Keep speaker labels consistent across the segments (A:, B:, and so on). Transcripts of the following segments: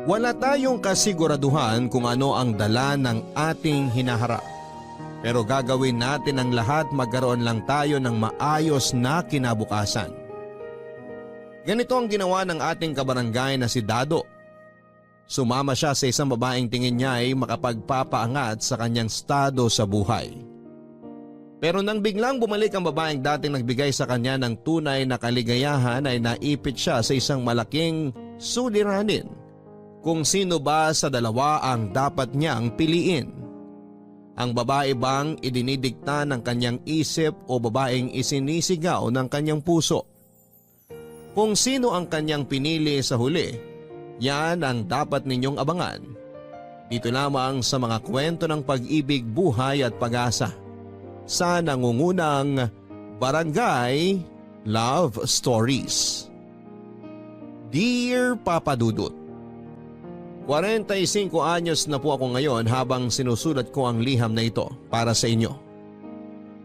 A: Wala tayong kasiguraduhan kung ano ang dala ng ating hinaharap. Pero gagawin natin ang lahat magkaroon lang tayo ng maayos na kinabukasan. Ganito ang ginawa ng ating kabarangay na si Dado. Sumama siya sa isang babaeng tingin niya ay makapagpapaangat sa kanyang estado sa buhay. Pero nang biglang bumalik ang babaeng dating nagbigay sa kanya ng tunay na kaligayahan ay naipit siya sa isang malaking suliranin kung sino ba sa dalawa ang dapat niyang piliin. Ang babae bang idinidikta ng kanyang isip o babaeng isinisigaw ng kanyang puso? Kung sino ang kanyang pinili sa huli, yan ang dapat ninyong abangan. Dito lamang sa mga kwento ng pag-ibig, buhay at pag-asa sa nangungunang Barangay Love Stories. Dear Papa Dudut, 45 anyos na po ako ngayon habang sinusulat ko ang liham na ito para sa inyo.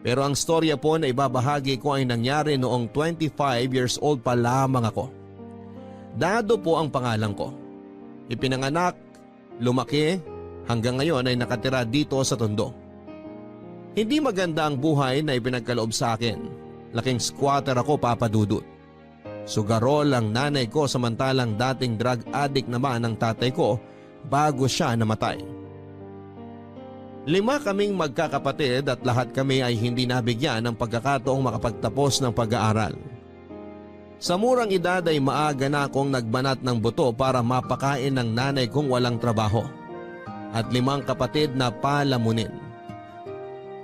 A: Pero ang storya po na ibabahagi ko ay nangyari noong 25 years old pa lamang ako. Dado po ang pangalan ko. Ipinanganak, lumaki, hanggang ngayon ay nakatira dito sa Tondo. Hindi maganda ang buhay na ipinagkaloob sa akin. Laking squatter ako, Papa Dudut. Sugarol ang nanay ko samantalang dating drug addict naman ang tatay ko bago siya namatay. 5 kaming magkakapatid at lahat kami ay hindi nabigyan ng pagkakataong makapagtapos ng pag-aaral. Sa murang edad ay maaga na akong nagbanat ng buto para mapakain ng nanay kong walang trabaho at 5 kapatid na palamunin.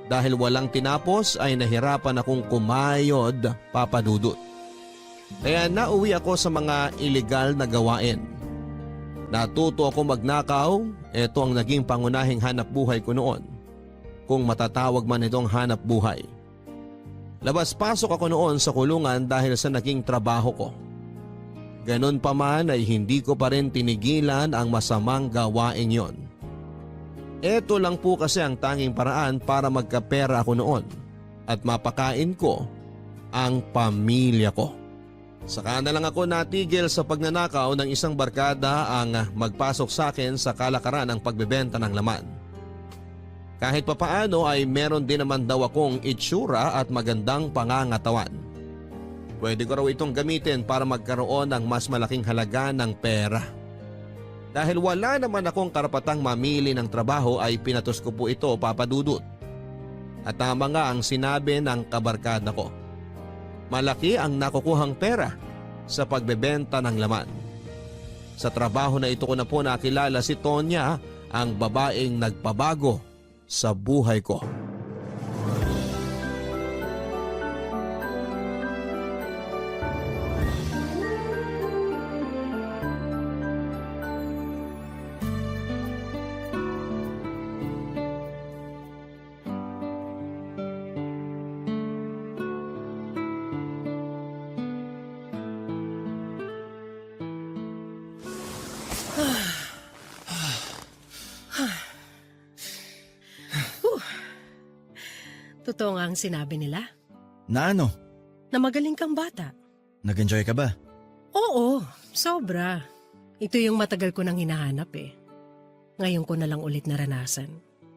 A: Dahil walang tinapos ay nahirapan akong kumayod, Papa Dudut. Kaya nauwi ako sa mga iligal na gawain. Natuto ako magnakaw, ito ang naging pangunahing hanap buhay ko noon. Kung matatawag man itong hanap buhay. Labas-pasok ako noon sa kulungan dahil sa naging trabaho ko. Ganon pa man ay hindi ko pa rin tinigilan ang masamang gawain yon. Ito lang po kasi ang tanging paraan para magkapera ako noon at mapakain ko ang pamilya ko. Saka na lang ako natigil sa pagnanakaw ng isang barkada ang magpasok sa akin sa kalakaran ng pagbebenta ng laman. Kahit papaano ay meron din naman daw akong itsura at magandang pangangatawan. Pwede ko raw itong gamitin para magkaroon ng mas malaking halaga ng pera. Dahil wala naman akong karapatang mamili ng trabaho ay pinatos ko po ito, Papa Dudut. At tama nga ang sinabi ng kabarkada ko. Malaki ang nakukuhang pera sa pagbebenta ng laman. Sa trabaho na ito ko na po nakilala si Tonya, ang babaeng nagpabago sa buhay ko.
B: Totoo nga ang sinabi nila.
C: Na ano?
B: Na magaling kang bata.
C: Nag-enjoy ka ba?
B: Oo, sobra. Ito yung matagal ko nang hinahanap eh. Ngayon ko na lang ulit naranasan.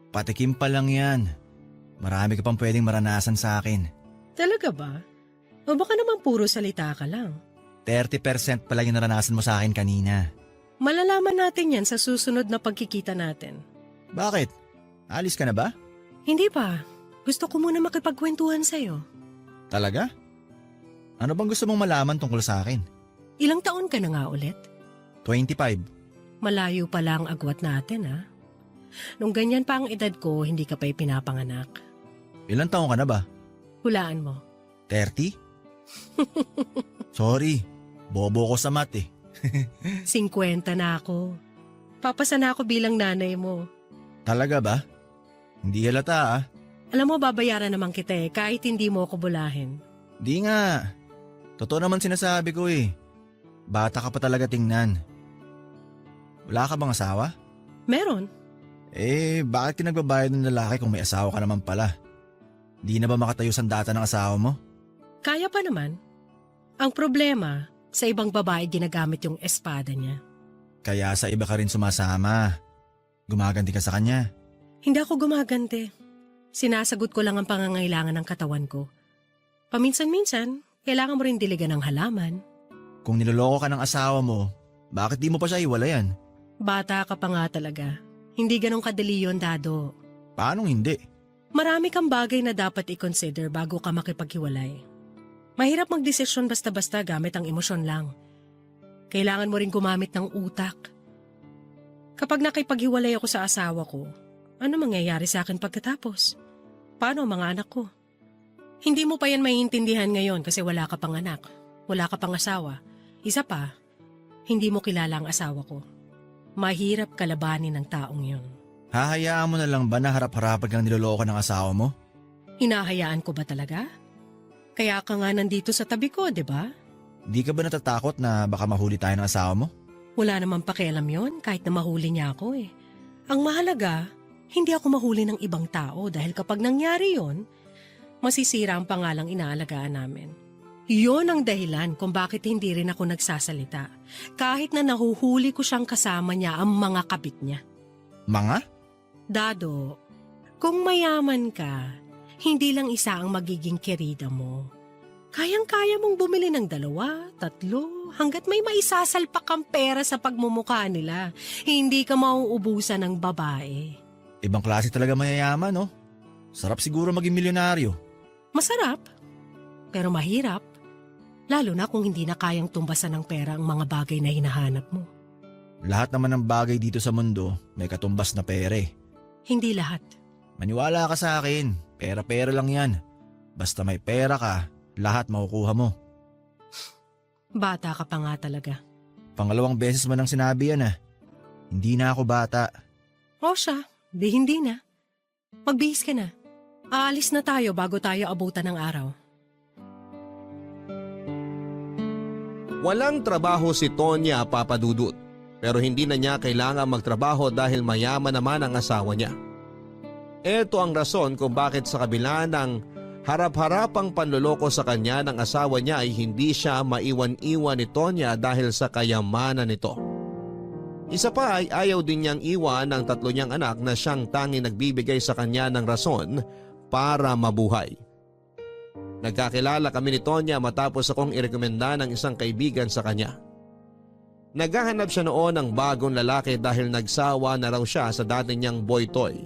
C: Patikim pa lang yan. Marami ka pang pwedeng maranasan sa akin.
B: Talaga ba? O baka naman puro salita ka lang.
C: 30% pa lang yung naranasan mo sa akin kanina.
B: Malalaman natin yan sa susunod na pagkikita natin.
C: Bakit? Alis ka na ba?
B: Hindi pa. Gusto ko muna makipagkwentuhan sa'yo.
C: Talaga? Ano bang gusto mong malaman tungkol sa akin?
B: Ilang taon ka na nga ulit?
C: 25.
B: Malayo pa lang agwat natin ha. Nung ganyan pa ang edad ko, hindi ka pa ipinapanganak.
C: Ilang taon ka na ba?
B: Hulaan mo.
C: 30? Sorry, bobo ko sa math eh.
B: 50 na ako. Papasa na ako bilang nanay mo.
C: Talaga ba? Hindi halata ah.
B: Alam mo, babayaran naman kita eh, kahit hindi mo ako bulahin.
C: Di nga. Totoo naman sinasabi ko eh. Bata ka pa talaga tingnan. Wala ka bang asawa?
B: Meron.
C: Eh, bakit ka nagbabayad ng lalaki kung may asawa ka naman pala? Di na ba makatayo sandata ng asawa mo?
B: Kaya pa naman. Ang problema, sa ibang babae ginagamit yung espada niya.
C: kaya sa iba ka rin sumasama? Gumaganti ka sa kanya?
B: Hindi ako gumagante. Sinasagot ko lang ang pangangailangan ng katawan ko. Paminsan-minsan, kailangan mo rin diligan ng halaman.
C: Kung niloloko ka ng asawa mo, bakit di mo pa siya iwalayan?
B: Bata ka pa nga talaga. Hindi ganun kadali yun, Dado.
C: Paanong hindi?
B: Marami kang bagay na dapat i-consider bago ka makipaghiwalay. Mahirap magdesisyon basta-basta gamit ang emosyon lang. Kailangan mo rin gumamit ng utak. Kapag nakipaghiwalay ako sa asawa ko, ano mangyayari sa akin pagkatapos? Paano ang mga anak ko? Hindi mo pa yan maiintindihan ngayon kasi wala ka pang anak, wala ka pang asawa. Isa pa, hindi mo kilala ang asawa ko. Mahirap kalabanin ng taong yun.
C: Hahayaan mo na lang ba na harap-harapan kang niloloko ng asawa mo?
B: Hinahayaan ko ba talaga? Kaya ka nga nandito sa tabi ko, di ba?
C: Di ka ba natatakot na baka mahuli tayo ng asawa mo?
B: Wala namang pakialam yon kahit na mahuli niya ako eh. Ang mahalaga, hindi ako mahuli ng ibang tao dahil kapag nangyari yon, masisira ang pangalang inaalagaan namin. Yon ang dahilan kung bakit hindi rin ako nagsasalita. Kahit na nahuhuli ko siyang kasama niya ang mga kabit niya.
C: Mga?
B: Dado, kung mayaman ka, hindi lang isa ang magiging kerida mo. Kayang-kaya mong bumili ng 2, 3, hanggat may maisasalpak kang pera sa pagmumukha nila. Hindi ka mauubusan ng babae.
C: Ibang klase talaga mayayaman, no? Sarap siguro maging milyonaryo.
B: Masarap, pero mahirap. Lalo na kung hindi na kayang tumbasan ng pera ang mga bagay na hinahanap mo.
C: Lahat naman ng bagay dito sa mundo may katumbas na pere.
B: Hindi lahat.
C: Maniwala ka sa akin, pera-pera lang yan. Basta may pera ka, lahat makukuha mo.
B: Bata ka pa nga talaga.
C: Pangalawang beses mo nang sinabi yan Hindi na ako bata.
B: O siya, di hindi na. Magbihis ka na. Aalis na tayo bago tayo abutan ng araw.
A: Walang trabaho si Tonya, Papa Dudut, pero hindi na niya kailangan magtrabaho dahil mayaman naman ang asawa niya. Ito ang rason kung bakit sa kabila ng harap-harapang panloloko sa kanya ng asawa niya ay hindi siya maiwan-iwan ni Tonya dahil sa kayamanan nito. Isa pa ay ayaw din niyang iwan ang 3 niyang anak na siyang tanging nagbibigay sa kanya ng rason para mabuhay. Nagkakilala kami ni Tonya matapos akong irekomenda ng isang kaibigan sa kanya. Naghahanap siya noon ng bagong lalaki dahil nagsawa na raw siya sa dati niyang boy toy.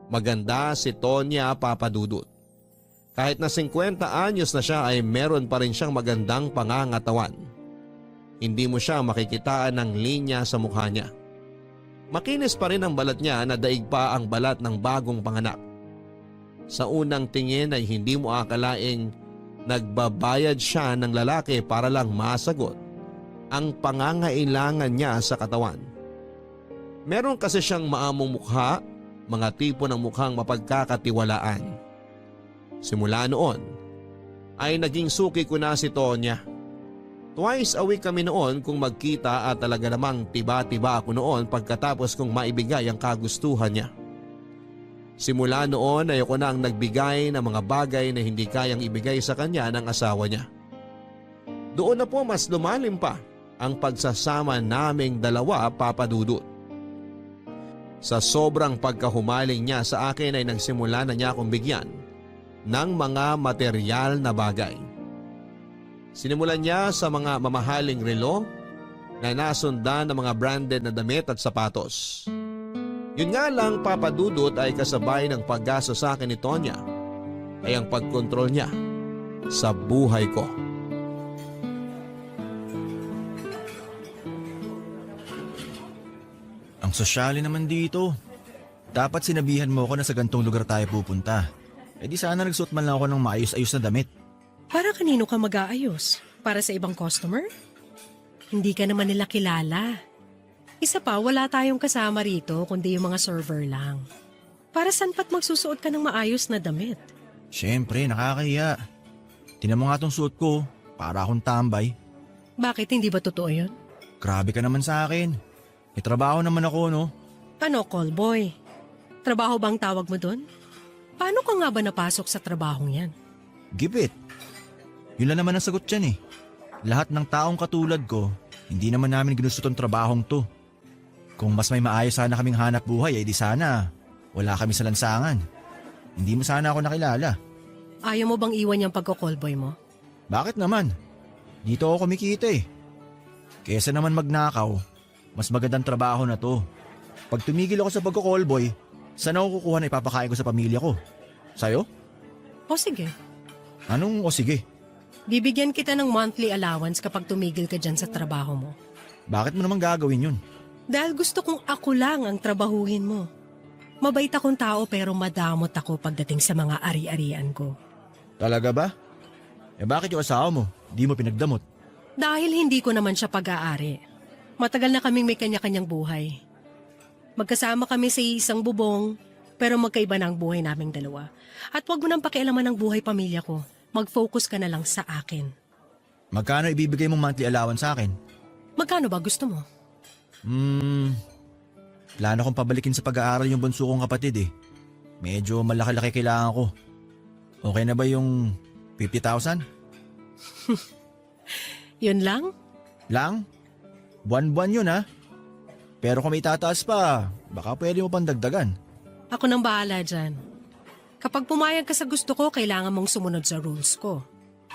A: Maganda si Tonya, Papa Dudut. Kahit na 50 anyos na siya ay meron pa rin siyang magandang pangangatawan. Hindi mo siya makikitaan ng linya sa mukha niya. Makinis pa rin ang balat niya na daig pa ang balat ng bagong panganak. Sa unang tingin ay hindi mo akalaing nagbabayad siya ng lalaki para lang masagot ang pangangailangan niya sa katawan. Meron kasi siyang maamong mukha, mga tipo ng mukhang mapagkakatiwalaan. Simula noon ay naging suki ko na si Tonya. Twice a week kami noon kung magkita at talaga namang tiba-tiba ako noon pagkatapos kong maibigay ang kagustuhan niya. Simula noon ay ako na ang nagbigay ng mga bagay na hindi kayang ibigay sa kanya ng asawa niya. Doon na po mas lumalim pa ang pagsasama naming dalawa, Papa Dudut. Sa sobrang pagkahumaling niya sa akin ay nagsimula na niya akong bigyan ng mga material na bagay. Sinimulan niya sa mga mamahaling relo na nasundan ng mga branded na damit at sapatos. Yun nga lang, Papa Dudut, ay kasabay ng paggasto sa akin ni Tonya ay ang pagkontrol niya sa buhay ko.
C: Ang sosyali naman dito. Dapat sinabihan mo ako na sa gantong lugar tayo pupunta. E di sana nagsuot man lang ako ng maayos-ayos na damit.
B: Para kanino ka mag-aayos? Para sa ibang customer? Hindi ka naman nila kilala. Isa pa, wala tayong kasama rito kundi yung mga server lang. Para saan pa't magsusuot ka ng maayos na damit?
C: Siyempre, nakakahiya. Tinan mo nga tong suot ko, para akong tambay.
B: Bakit, hindi ba totoo yun?
C: Grabe ka naman sa akin. May trabaho naman ako, no?
B: Ano, callboy? Trabaho bang tawag mo dun? Paano ka nga ba napasok sa trabahong yan?
C: Gipit. Yun lang naman ang sagot dyan eh. Lahat ng taong katulad ko, Hindi naman namin ginusto tong trabahong to. Kung mas may maayos sana kaming hanap buhay, di sana wala kami sa lansangan. Hindi mo sana ako nakilala.
B: Ayaw mo bang iwan yung pagko-callboy mo?
C: Bakit naman? Dito ako kumikita eh. Kesa naman magnakaw, mas magandang trabaho na to. Pag tumigil ako sa pagko-callboy, saan ako kukuha na ipapakain ko sa pamilya ko? Sa'yo?
B: O sige,
C: Anong o sige?
B: bibigyan kita ng monthly allowance kapag tumigil ka dyan sa trabaho mo.
C: Bakit mo naman gagawin yun?
B: Dahil gusto kong ako lang ang trabahuhin mo. Mabait akong tao pero madamot ako pagdating sa mga ari-arian ko.
C: Talaga ba? Bakit yung asawa mo? Di mo pinagdamot?
B: Dahil hindi ko naman siya pag-aari. Matagal na kaming may kanya-kanyang buhay. Magkasama kami sa isang bubong, pero magkaiba na ang buhay naming dalawa. At huwag mo nang pakialaman ng buhay pamilya ko. Mag-focus ka na lang sa akin.
C: Magkano ibibigay mong monthly allowance sa akin?
B: Magkano ba gusto mo?
C: Plano kong pabalikin sa pag-aaral yung bunso kong kapatid eh. Medyo malaki-laki kailangan ko. Okay na ba yung 50,000?
B: Yun lang?
C: Lang? Buwan-buwan yun ha? Pero kung may tataas pa, baka pwede mo pang dagdagan.
B: Ako nang bahala dyan. Kapag pumayag ka sa gusto ko, kailangan mong sumunod sa rules ko.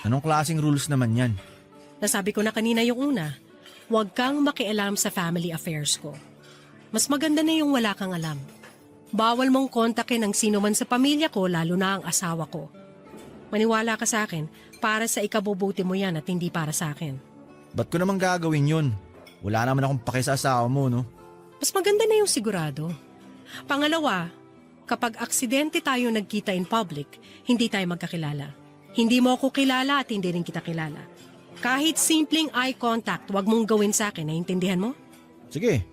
C: Anong klaseng rules naman yan?
B: Nasabi ko na kanina yung una, huwag kang makialam sa family affairs ko. Mas maganda na yung wala kang alam. Bawal mong kontakin ang sino man sa pamilya ko, lalo na ang asawa ko. Maniwala ka sa akin, para sa ikabubuti mo yan at hindi para sa akin.
C: Ba't ko naman gagawin yun? Wala naman akong pake sa asawa mo, no?
B: Mas maganda na yung sigurado. Pangalawa, kapag aksidente tayo nagkita in public, hindi tayo magkakilala. Hindi mo ako kilala at hindi rin kita kilala. Kahit simpleng eye contact, wag mong gawin sa akin, naiintindihan mo?
C: Sige,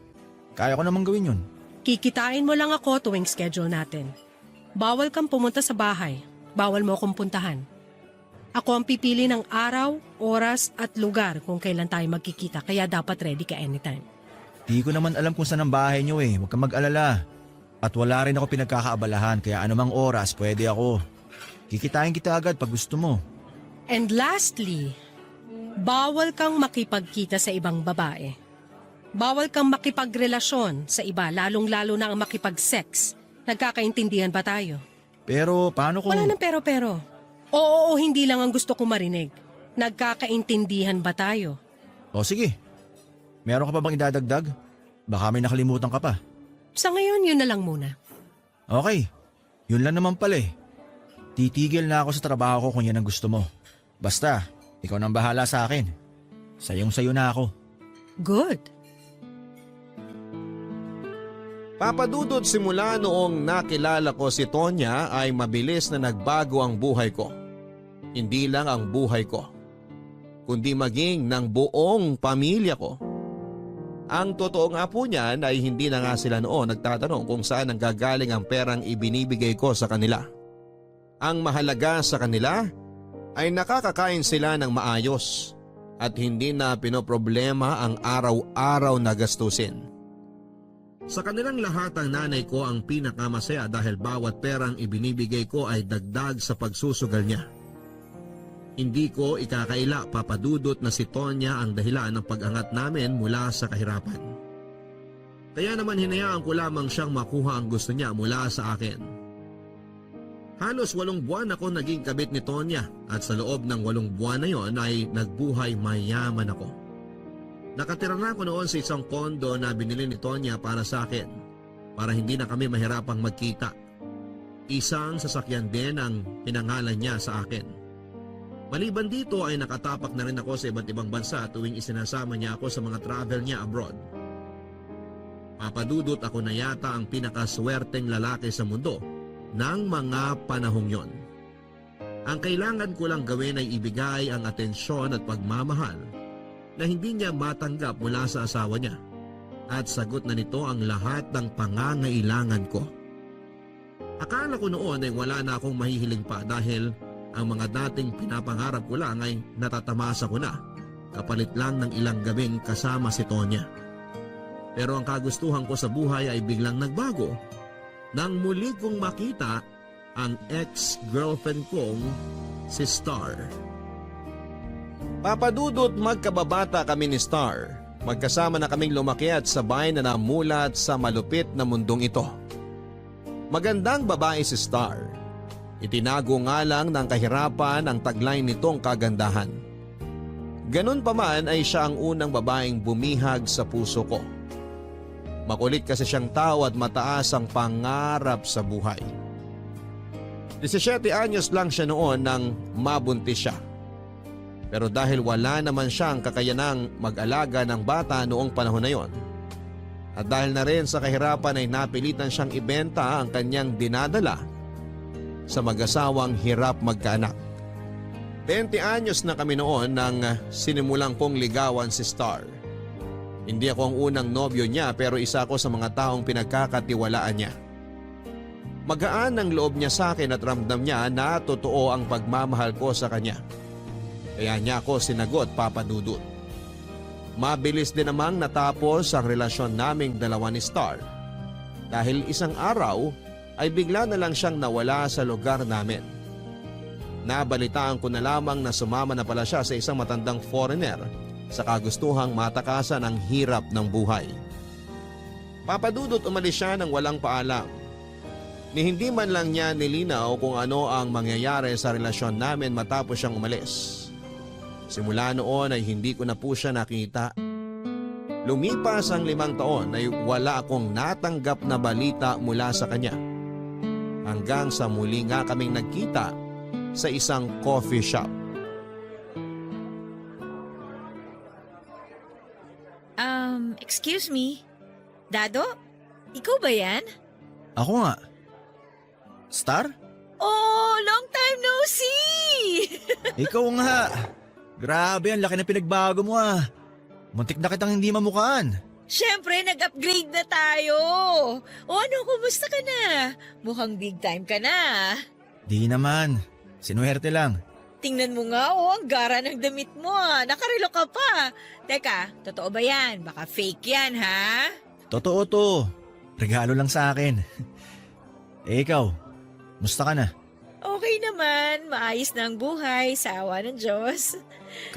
C: kaya ko naman gawin yun.
B: Kikitain mo lang ako tuwing schedule natin. Bawal kang pumunta sa bahay. Bawal mo akong puntahan. Ako ang pipili ng araw, oras at lugar kung kailan tayo magkikita, kaya dapat ready ka anytime.
C: Di ko naman alam kung saan ang bahay niyo eh. Huwag kang mag-alala. At wala rin ako pinagkakaabalahan kaya anumang oras pwede ako. Kikitain kita agad pag gusto mo.
B: And lastly, bawal kang makipagkita sa ibang babae. Bawal kang makipagrelasyon sa iba, lalong-lalo na ang makipag-sex. Nagkakaintindihan ba tayo?
C: Pero paano kung...
B: Wala nang pero-pero. Oo, hindi lang ang gusto ko marinig. Nagkakaintindihan ba tayo?
C: O sige. Meron ka pa bang idadagdag? Baka may nakalimutan ka pa.
B: Sa ngayon, yun na lang muna.
C: Okay. Yun lang naman pala eh. Titigil na ako sa trabaho ko kung yan ang gusto mo. Basta, ikaw nang bahala sa akin. Sayong-sayo na ako.
B: Good.
A: Papadudod simula noong nakilala ko si Tonya ay mabilis na nagbago ang buhay ko. Hindi lang ang buhay ko, kundi maging ng buong pamilya ko. Ang totoo nga po niyan ay hindi na nga sila noon nagtatanong kung saan nanggagaling ang perang ibinibigay ko sa kanila. Ang mahalaga sa kanila ay nakakakain sila ng maayos at hindi na pinoproblema ang araw-araw na gastusin. Sa kanilang lahat ang nanay ko ang pinakamasaya dahil bawat perang ibinibigay ko ay dagdag sa pagsusugal niya. Hindi ko ikakaila papadudot na si Tonya ang dahilan ng pag-angat namin mula sa kahirapan. Kaya naman hinayaan ko lamang siyang makuha ang gusto niya mula sa akin. Halos 8 buwan ako naging kabit ni Tonya at sa loob ng 8 buwan na yon ay nagbuhay mayaman ako. Nakatira na ako noon sa isang kondo na binili ni Tonya para sa akin para hindi na kami mahirapang magkita. Isang sasakyan din ang pinangalan niya sa akin. Maliban dito ay nakatapak na rin ako sa iba't ibang bansa tuwing isinasama niya ako sa mga travel niya abroad. Papadudot ako na yata ang pinakaswerteng lalaki sa mundo ng mga panahong yon. Ang kailangan ko lang gawin ay ibigay ang atensyon at pagmamahal na hindi niya matanggap mula sa asawa niya at sagot na nito ang lahat ng pangangailangan ko. Akala ko noon ay wala na akong mahihiling pa dahil ang mga dating pinapangarap ko lang ay natatamasa ko na kapalit lang ng ilang gabing kasama si Tonya. Pero ang kagustuhan ko sa buhay ay biglang nagbago nang muli kong makita ang ex-girlfriend kong si Star. Papadudot magkababata kami ni Star Magkasama na kaming lumaki at sabay na namulat sa malupit na mundong ito. Magandang babae si Star. Itinago nga lang ng kahirapan ang tagline nitong kagandahan. Ganun pa man ay siya ang unang babaeng bumihag sa puso ko. Makulit kasi siyang tao at mataas ang pangarap sa buhay. 17 anyos lang siya noon nang mabuntis siya. Pero dahil wala naman siyang kakayanang mag-alaga ng bata noong panahon na yon, at dahil na rin sa kahirapan ay napilitan siyang ibenta ang kanyang dinadala sa mag-asawang hirap magkaanak. 20 anyos na kami noon nang sinimulang kong ligawan si Star. Hindi ako ang unang nobyo niya pero isa ako sa mga taong pinagkakatiwalaan niya. Magaan ang loob niya sa akin at ramdam niya na totoo ang pagmamahal ko sa kanya. Kaya niya ako sinagot, Papa Dudut. Mabilis din namang natapos ang relasyon naming dalawa ni Star. Dahil isang araw ay bigla na lang siyang nawala sa lugar namin. Nabalitaan ko na lamang na sumama na pala siya sa isang matandang foreigner sa kagustuhang matakasan ang hirap ng buhay. Papa Dudut, umalis siya nang walang paalam. Ni hindi man lang niya nilinaw kung ano ang mangyayari sa relasyon namin matapos siyang umalis. Simula noon ay hindi ko na po siya nakita. Lumipas ang 5 taon ay wala akong natanggap na balita mula sa kanya. Hanggang sa muli nga kaming nagkita sa isang coffee shop.
D: Excuse me? Dado? Ikaw ba yan?
C: Ako nga. Star?
D: Oh, long time no see!
C: Ikaw nga. Grabe, ang laki na pinagbago mo ah. Muntik na kitang hindi mamukhaan.
D: Siyempre, nag-upgrade na tayo. O ano, kumusta ka na? Mukhang big time ka na.
C: Di naman. Sinuwerte lang.
D: Tingnan mo nga, ang gara ng damit mo. Nakarelo ka pa. Teka, totoo ba yan? Baka fake yan, ha?
C: Totoo to. Regalo lang sa akin. Ikaw, musta ka na?
D: Okay naman, maayos na ang buhay sa awa ng Diyos.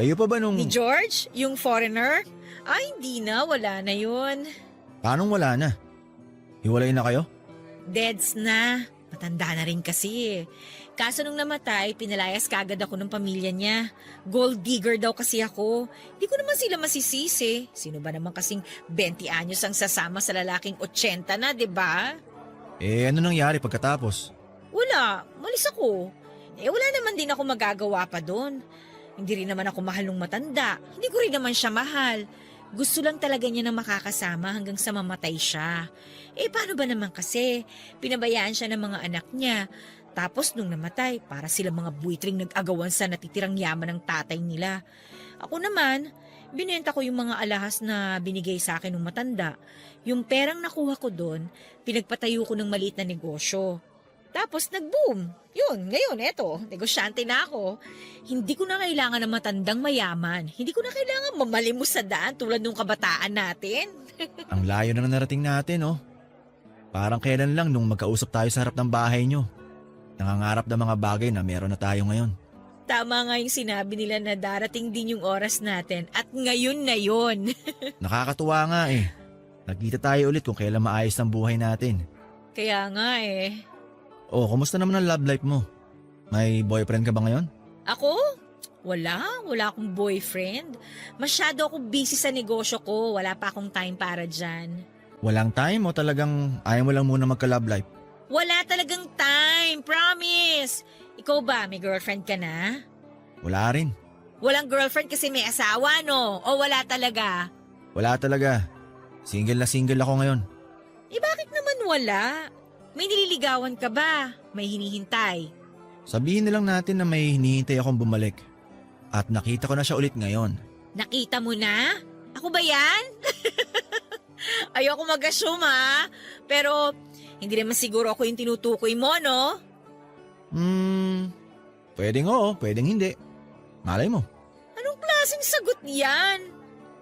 C: Kayo pa ba nung...
D: Ni George, yung foreigner? Hindi na, wala na yun.
C: Paanong wala na? Hiwalay na kayo?
D: Deads na. Matanda na rin kasi. Kaso nung namatay, pinalayas kagad ako ng pamilya niya. Gold digger daw kasi ako. Hindi ko naman sila masisisi. Sino ba naman kasing 20 anyos ang sasama sa lalaking 80 na, 'di ba?
C: Ano nangyari pagkatapos?
D: Wala, malis ako. Wala naman din ako magagawa pa doon. Hindi rin naman ako mahal nung matanda. Hindi ko rin naman siya mahal. Gusto lang talaga niya na makakasama hanggang sa mamatay siya. Paano ba naman kasi? Pinabayaan siya ng mga anak niya. Tapos nung namatay, para sila mga buitring nag-agawan sa natitirang yaman ng tatay nila. Ako naman, binenta ko yung mga alahas na binigay sa akin ng matanda. Yung perang nakuha ko doon, pinagpatayo ko ng maliit na negosyo. Tapos nag-boom. Yun, ngayon eto, negosyante na ako. Hindi ko na kailangan ng matandang mayaman. Hindi ko na kailangan mamalimos sa daan tulad nung kabataan natin.
C: Ang layo na narating natin, oh. Parang kailan lang nung magkausap tayo sa harap ng bahay nyo. Nangangarap ng mga bagay na meron na tayo ngayon.
D: Tama nga yung sinabi nila na darating din yung oras natin at ngayon na yun.
C: Nakakatuwa nga eh. Nagkita tayo ulit kung kailan maayos ang buhay natin.
D: Kaya nga
C: Oh, kumusta naman ang love life mo? May boyfriend ka ba ngayon?
D: Ako? Wala akong boyfriend. Masyado ako busy sa negosyo ko. Wala pa akong time para dyan.
C: Walang time o talagang ayaw mo lang muna magka-love life?
D: Wala talagang time, promise. Ikaw ba, may girlfriend ka na?
C: Wala rin.
D: Walang girlfriend kasi may asawa, no? O wala talaga?
C: Wala talaga. Single na single ako ngayon.
D: Bakit naman wala? May nililigawan ka ba? May hinihintay?
C: Sabihin na lang natin na may hinihintay akong bumalik. At nakita ko na siya ulit ngayon.
D: Nakita mo na? Ako ba yan? Ayoko mag-assume ha. Pero hindi naman siguro ako yung tinutukoy mo, no?
C: Pwedeng oo, pwedeng hindi. Malay mo.
D: Anong klaseng sagot yan?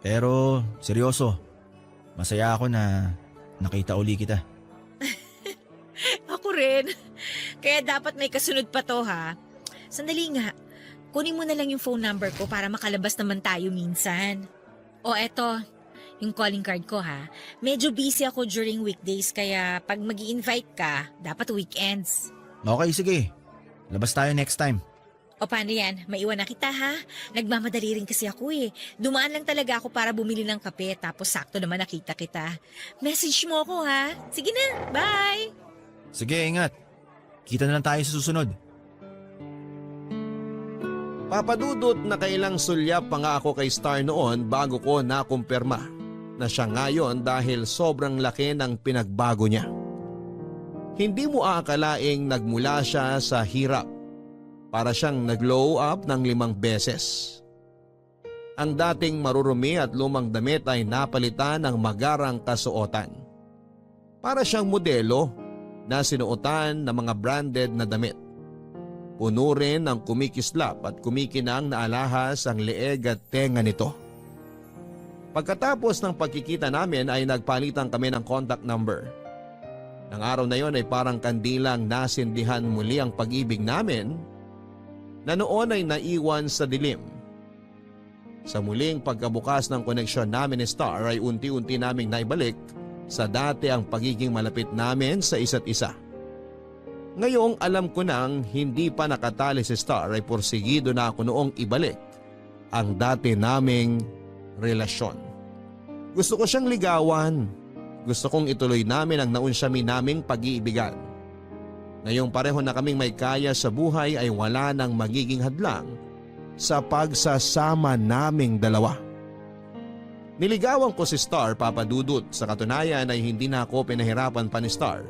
C: Pero seryoso, masaya ako na nakita uli kita.
D: Ako rin. Kaya dapat may kasunod pa to ha. Sandali nga, kunin mo na lang yung phone number ko para makalabas naman tayo minsan. O eto, yung calling card ko ha. Medyo busy ako during weekdays kaya pag mag-i-invite ka, dapat weekends.
C: Okay, sige. Labas tayo next time.
D: O paano yan? Maiwan na kita ha? Nagmamadali rin kasi ako eh. Dumaan lang talaga ako para bumili ng kape tapos sakto naman nakita kita. Message mo ako ha? Sige na, bye!
C: Sige, ingat. Kita na lang tayo sa susunod.
A: Papadudot na kailang sulyap pa nga ako kay Star noon bago ko nakumpirma na siya ngayon dahil sobrang laki ng pinagbago niya. Hindi mo aakalaing nagmula siya sa hirap para siyang nag-glow up ng 5 beses. Ang dating marurumi at lumang damit ay napalitan ng magarang kasuotan. Para siyang modelo na sinuotan ng mga branded na damit. Puno rin ng kumikislap at kumikinang na alahas ang leeg at tenga nito. Pagkatapos ng pagkikita namin ay nagpalitan kami ng contact number. Nang araw na yon ay parang kandilang nasindihan muli ang pag-ibig namin na noon ay naiwan sa dilim. Sa muling pagkabukas ng koneksyon namin ni Star ay unti-unti naming naibalik sa dati ang pagiging malapit namin sa isa't isa. Ngayong alam ko nang hindi pa nakatali si Star ay porsigido na ako noong ibalik ang dati naming relasyon. Gusto ko siyang ligawan. Gusto kong ituloy namin ang naunsyami naming pag-iibigan. Ngayong pareho na kaming may kaya sa buhay ay wala nang magiging hadlang sa pagsasama naming dalawa. Niligawan ko si Star, Papa Dudut. Sa katunayan ay hindi na ako pinahirapan pa ni Star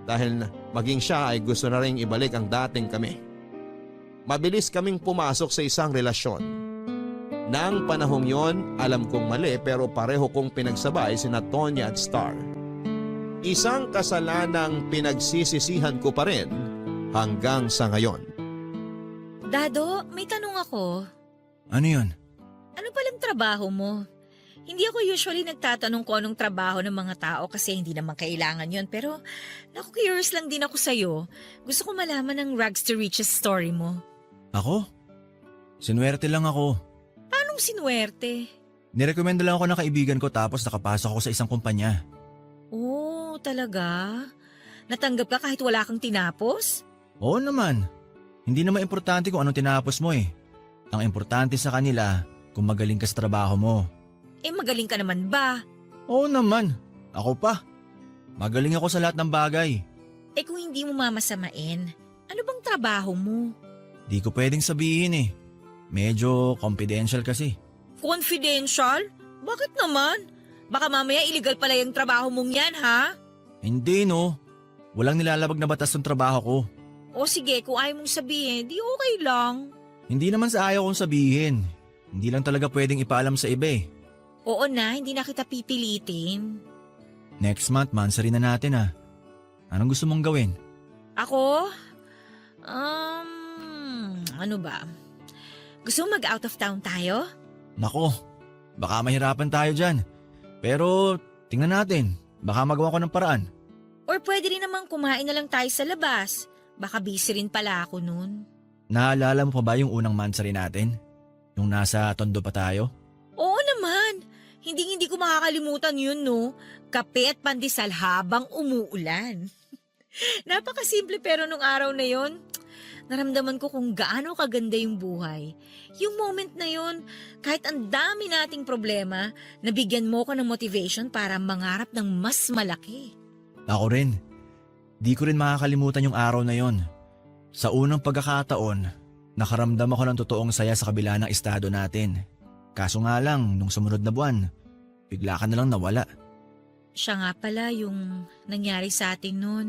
A: dahil maging siya ay gusto na rin ibalik ang dating kami. Mabilis kaming pumasok sa isang relasyon. Nang panahong yon, alam kong mali pero pareho kong pinagsabay sina Tonya at Star. Isang kasalanang pinagsisisihan ko pa rin hanggang sa ngayon.
D: Dado, may tanong ako.
C: Ano yun?
D: Ano palang trabaho mo? Hindi ako usually nagtatanong kung anong trabaho ng mga tao kasi hindi naman kailangan yon. Pero naku-curious lang din ako sa'yo. Gusto ko malaman ang rags to riches story mo.
C: Ako? Sinuwerte lang ako.
D: Anong sinuwerte?
C: Nirekomenda lang ako ng kaibigan ko tapos nakapasok ako sa isang kumpanya.
D: Oh, talaga? Natanggap ka kahit wala kang tinapos?
C: Oo naman. Hindi naman importante kung anong tinapos mo eh. Ang importante sa kanila kung magaling ka sa trabaho mo.
D: Eh magaling ka naman ba?
C: Oo naman. Ako pa. Magaling ako sa lahat ng bagay.
D: Eh kung hindi mo mamasamain, ano bang trabaho mo?
C: Di ko pwedeng sabihin eh. Medyo confidential kasi.
D: Confidential? Bakit naman? Baka mamaya illegal pala yung trabaho mong yan, ha?
C: Hindi no. Walang nilalabag na batas ng trabaho ko.
D: O sige, kung ayaw mong sabihin, di okay lang.
C: Hindi naman sa ayaw kong sabihin. Hindi lang talaga pwedeng ipaalam sa iba eh.
D: Oo na, hindi na kita pipilitin.
C: Next month, mansari na natin ah. Anong gusto mong gawin?
D: Ako? Ano ba? Gusto mo mag-out of town tayo?
C: Nako, baka mahirapan tayo dyan. Pero tingnan natin, baka magawa ko ng paraan.
D: Or pwede rin naman kumain na lang tayo sa labas. Baka busy rin pala ako nun.
C: Naalala mo pa ba yung unang mansari natin? Yung nasa Tondo pa tayo?
D: Oo naman. Hindi ko makakalimutan yun, no? Kape at pandesal habang umuulan. Napakasimple pero nung araw na yon, naramdaman ko kung gaano kaganda yung buhay. Yung moment na yon, kahit ang dami nating problema, nabigyan mo ko ng motivation para mangarap ng mas malaki.
C: Ako rin. Di ko rin makakalimutan yung araw na yon. Sa unang pagkakataon, nakaramdam ako ng totoong saya sa kabila ng estado natin. Kaso nga lang, nung sumunod na buwan, bigla ka na lang nawala.
D: Siya nga pala yung nangyari sa atin noon.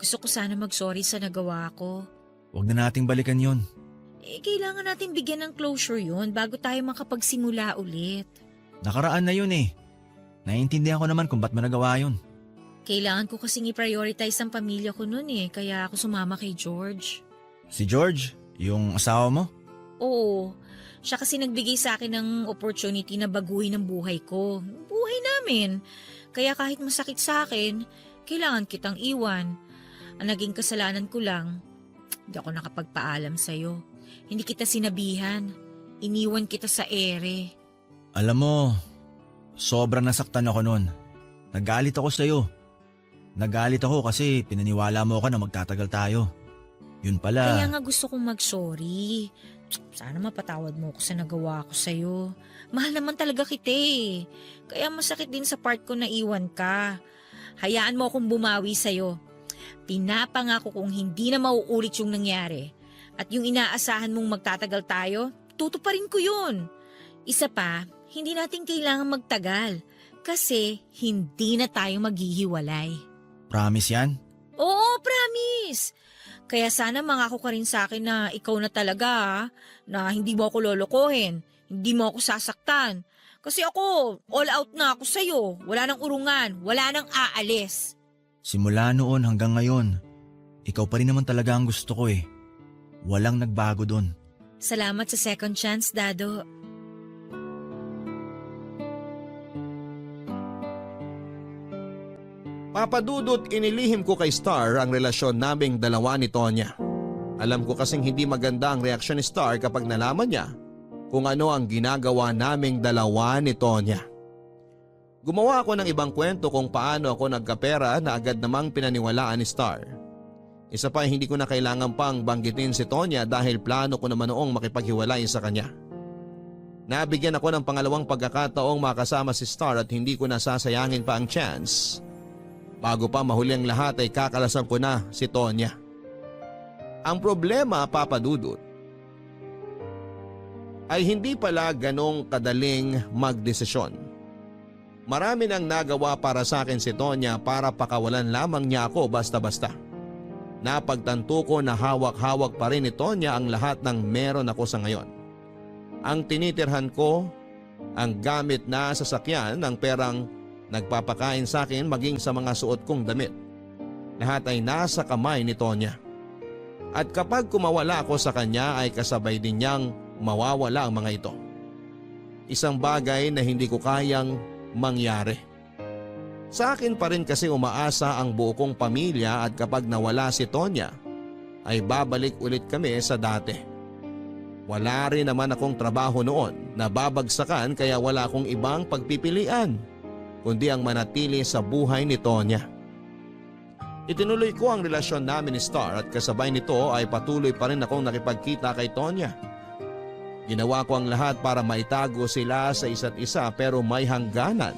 D: Gusto ko sana mag-sorry sa nagawa ko.
C: Huwag na nating balikan yon.
D: Eh, kailangan natin bigyan ng closure yun bago tayo makapagsimula ulit.
C: Nakaraan na yun eh. Naiintindihan ko naman kung ba't mo nagawa yun.
D: Kailangan ko kasing i-prioritize ang pamilya ko noon eh, kaya ako sumama kay George.
C: Si George, yung asawa mo?
D: Oo, siya kasi nagbigay sa akin ng opportunity na baguhin ang buhay ko. Buhay namin. Kaya kahit masakit sa akin, kailangan kitang iwan. Ang naging kasalanan ko lang, hindi ako nakapagpaalam sa'yo. Hindi kita sinabihan. Iniwan kita sa ere.
C: Alam mo, Sobrang nasaktan ako noon. Nagalit ako sa'yo. Nagalit ako kasi pinaniwala mo ako na magtatagal tayo. Yun pala.
D: Kaya nga gusto kong mag-sorry. Sana mapatawad mo ako sa nagawa ko sa'yo. Mahal naman talaga kita eh. Kaya masakit din sa part ko na iwan ka. Hayaan mo akong bumawi sa'yo. Pinapangako kong hindi na mauulit yung nangyari. At yung inaasahan mong magtatagal tayo, tutuparin ko yun. Isa pa, hindi natin kailangan magtagal. Kasi hindi na tayo maghihiwalay.
C: Promise yan?
D: Oo, promise! Kaya sana mangako ka rin sa akin na ikaw na talaga na hindi mo ako lolokohin, hindi mo ako sasaktan. Kasi ako, all out na ako sa'yo. Wala nang urungan, wala nang aalis.
C: Simula noon hanggang ngayon, ikaw pa rin naman talaga ang gusto ko eh. Walang nagbago dun.
D: Salamat sa second chance, Dado.
A: Papadudot, inilihim ko kay Star ang relasyon naming dalawa ni Tonya. Alam ko kasing hindi maganda ang reaksyon ni Star kapag nalaman niya kung ano ang ginagawa naming dalawa ni Tonya. Gumawa ako ng ibang kwento kung paano ako nagkapera na agad namang pinaniwalaan ni Star. Isa pa, hindi ko na kailangan pang banggitin si Tonya dahil plano ko naman noong makipaghiwalay sa kanya. Nabigyan ako ng pangalawang pagkakataong makasama si Star at hindi ko nasasayangin pa ang chance. Bago pa mahuli ang lahat ay kakalasan ko na si Tonya. Ang problema, Papa Dudut, ay hindi pala ganong kadaling magdesisyon. Marami nang nagawa para sa akin si Tonya para pakawalan lamang niya ako basta-basta. Napagtanto ko na hawak-hawak pa rin ni Tonya ang lahat ng meron ako sa ngayon. Ang tinitirhan ko, ang gamit na sasakyan ng perang nagpapakain sa akin maging sa mga suot kong damit. Lahat ay nasa kamay ni Tonya. At kapag kumawala ako sa kanya ay kasabay din niyang mawawala ang mga ito. Isang bagay na hindi ko kayang mangyari. Sa akin pa rin kasi umaasa ang buo kong pamilya at kapag nawala si Tonya ay babalik ulit kami sa dati. Wala rin naman akong trabaho noon na babagsakan kaya wala akong ibang pagpipilian kundi ang manatili sa buhay ni Tonya. Itinuloy ko ang relasyon namin ni Star at kasabay nito ay patuloy pa rin akong nakipagkita kay Tonya. Ginawa ko ang lahat para maitago sila sa isa't isa pero may hangganan.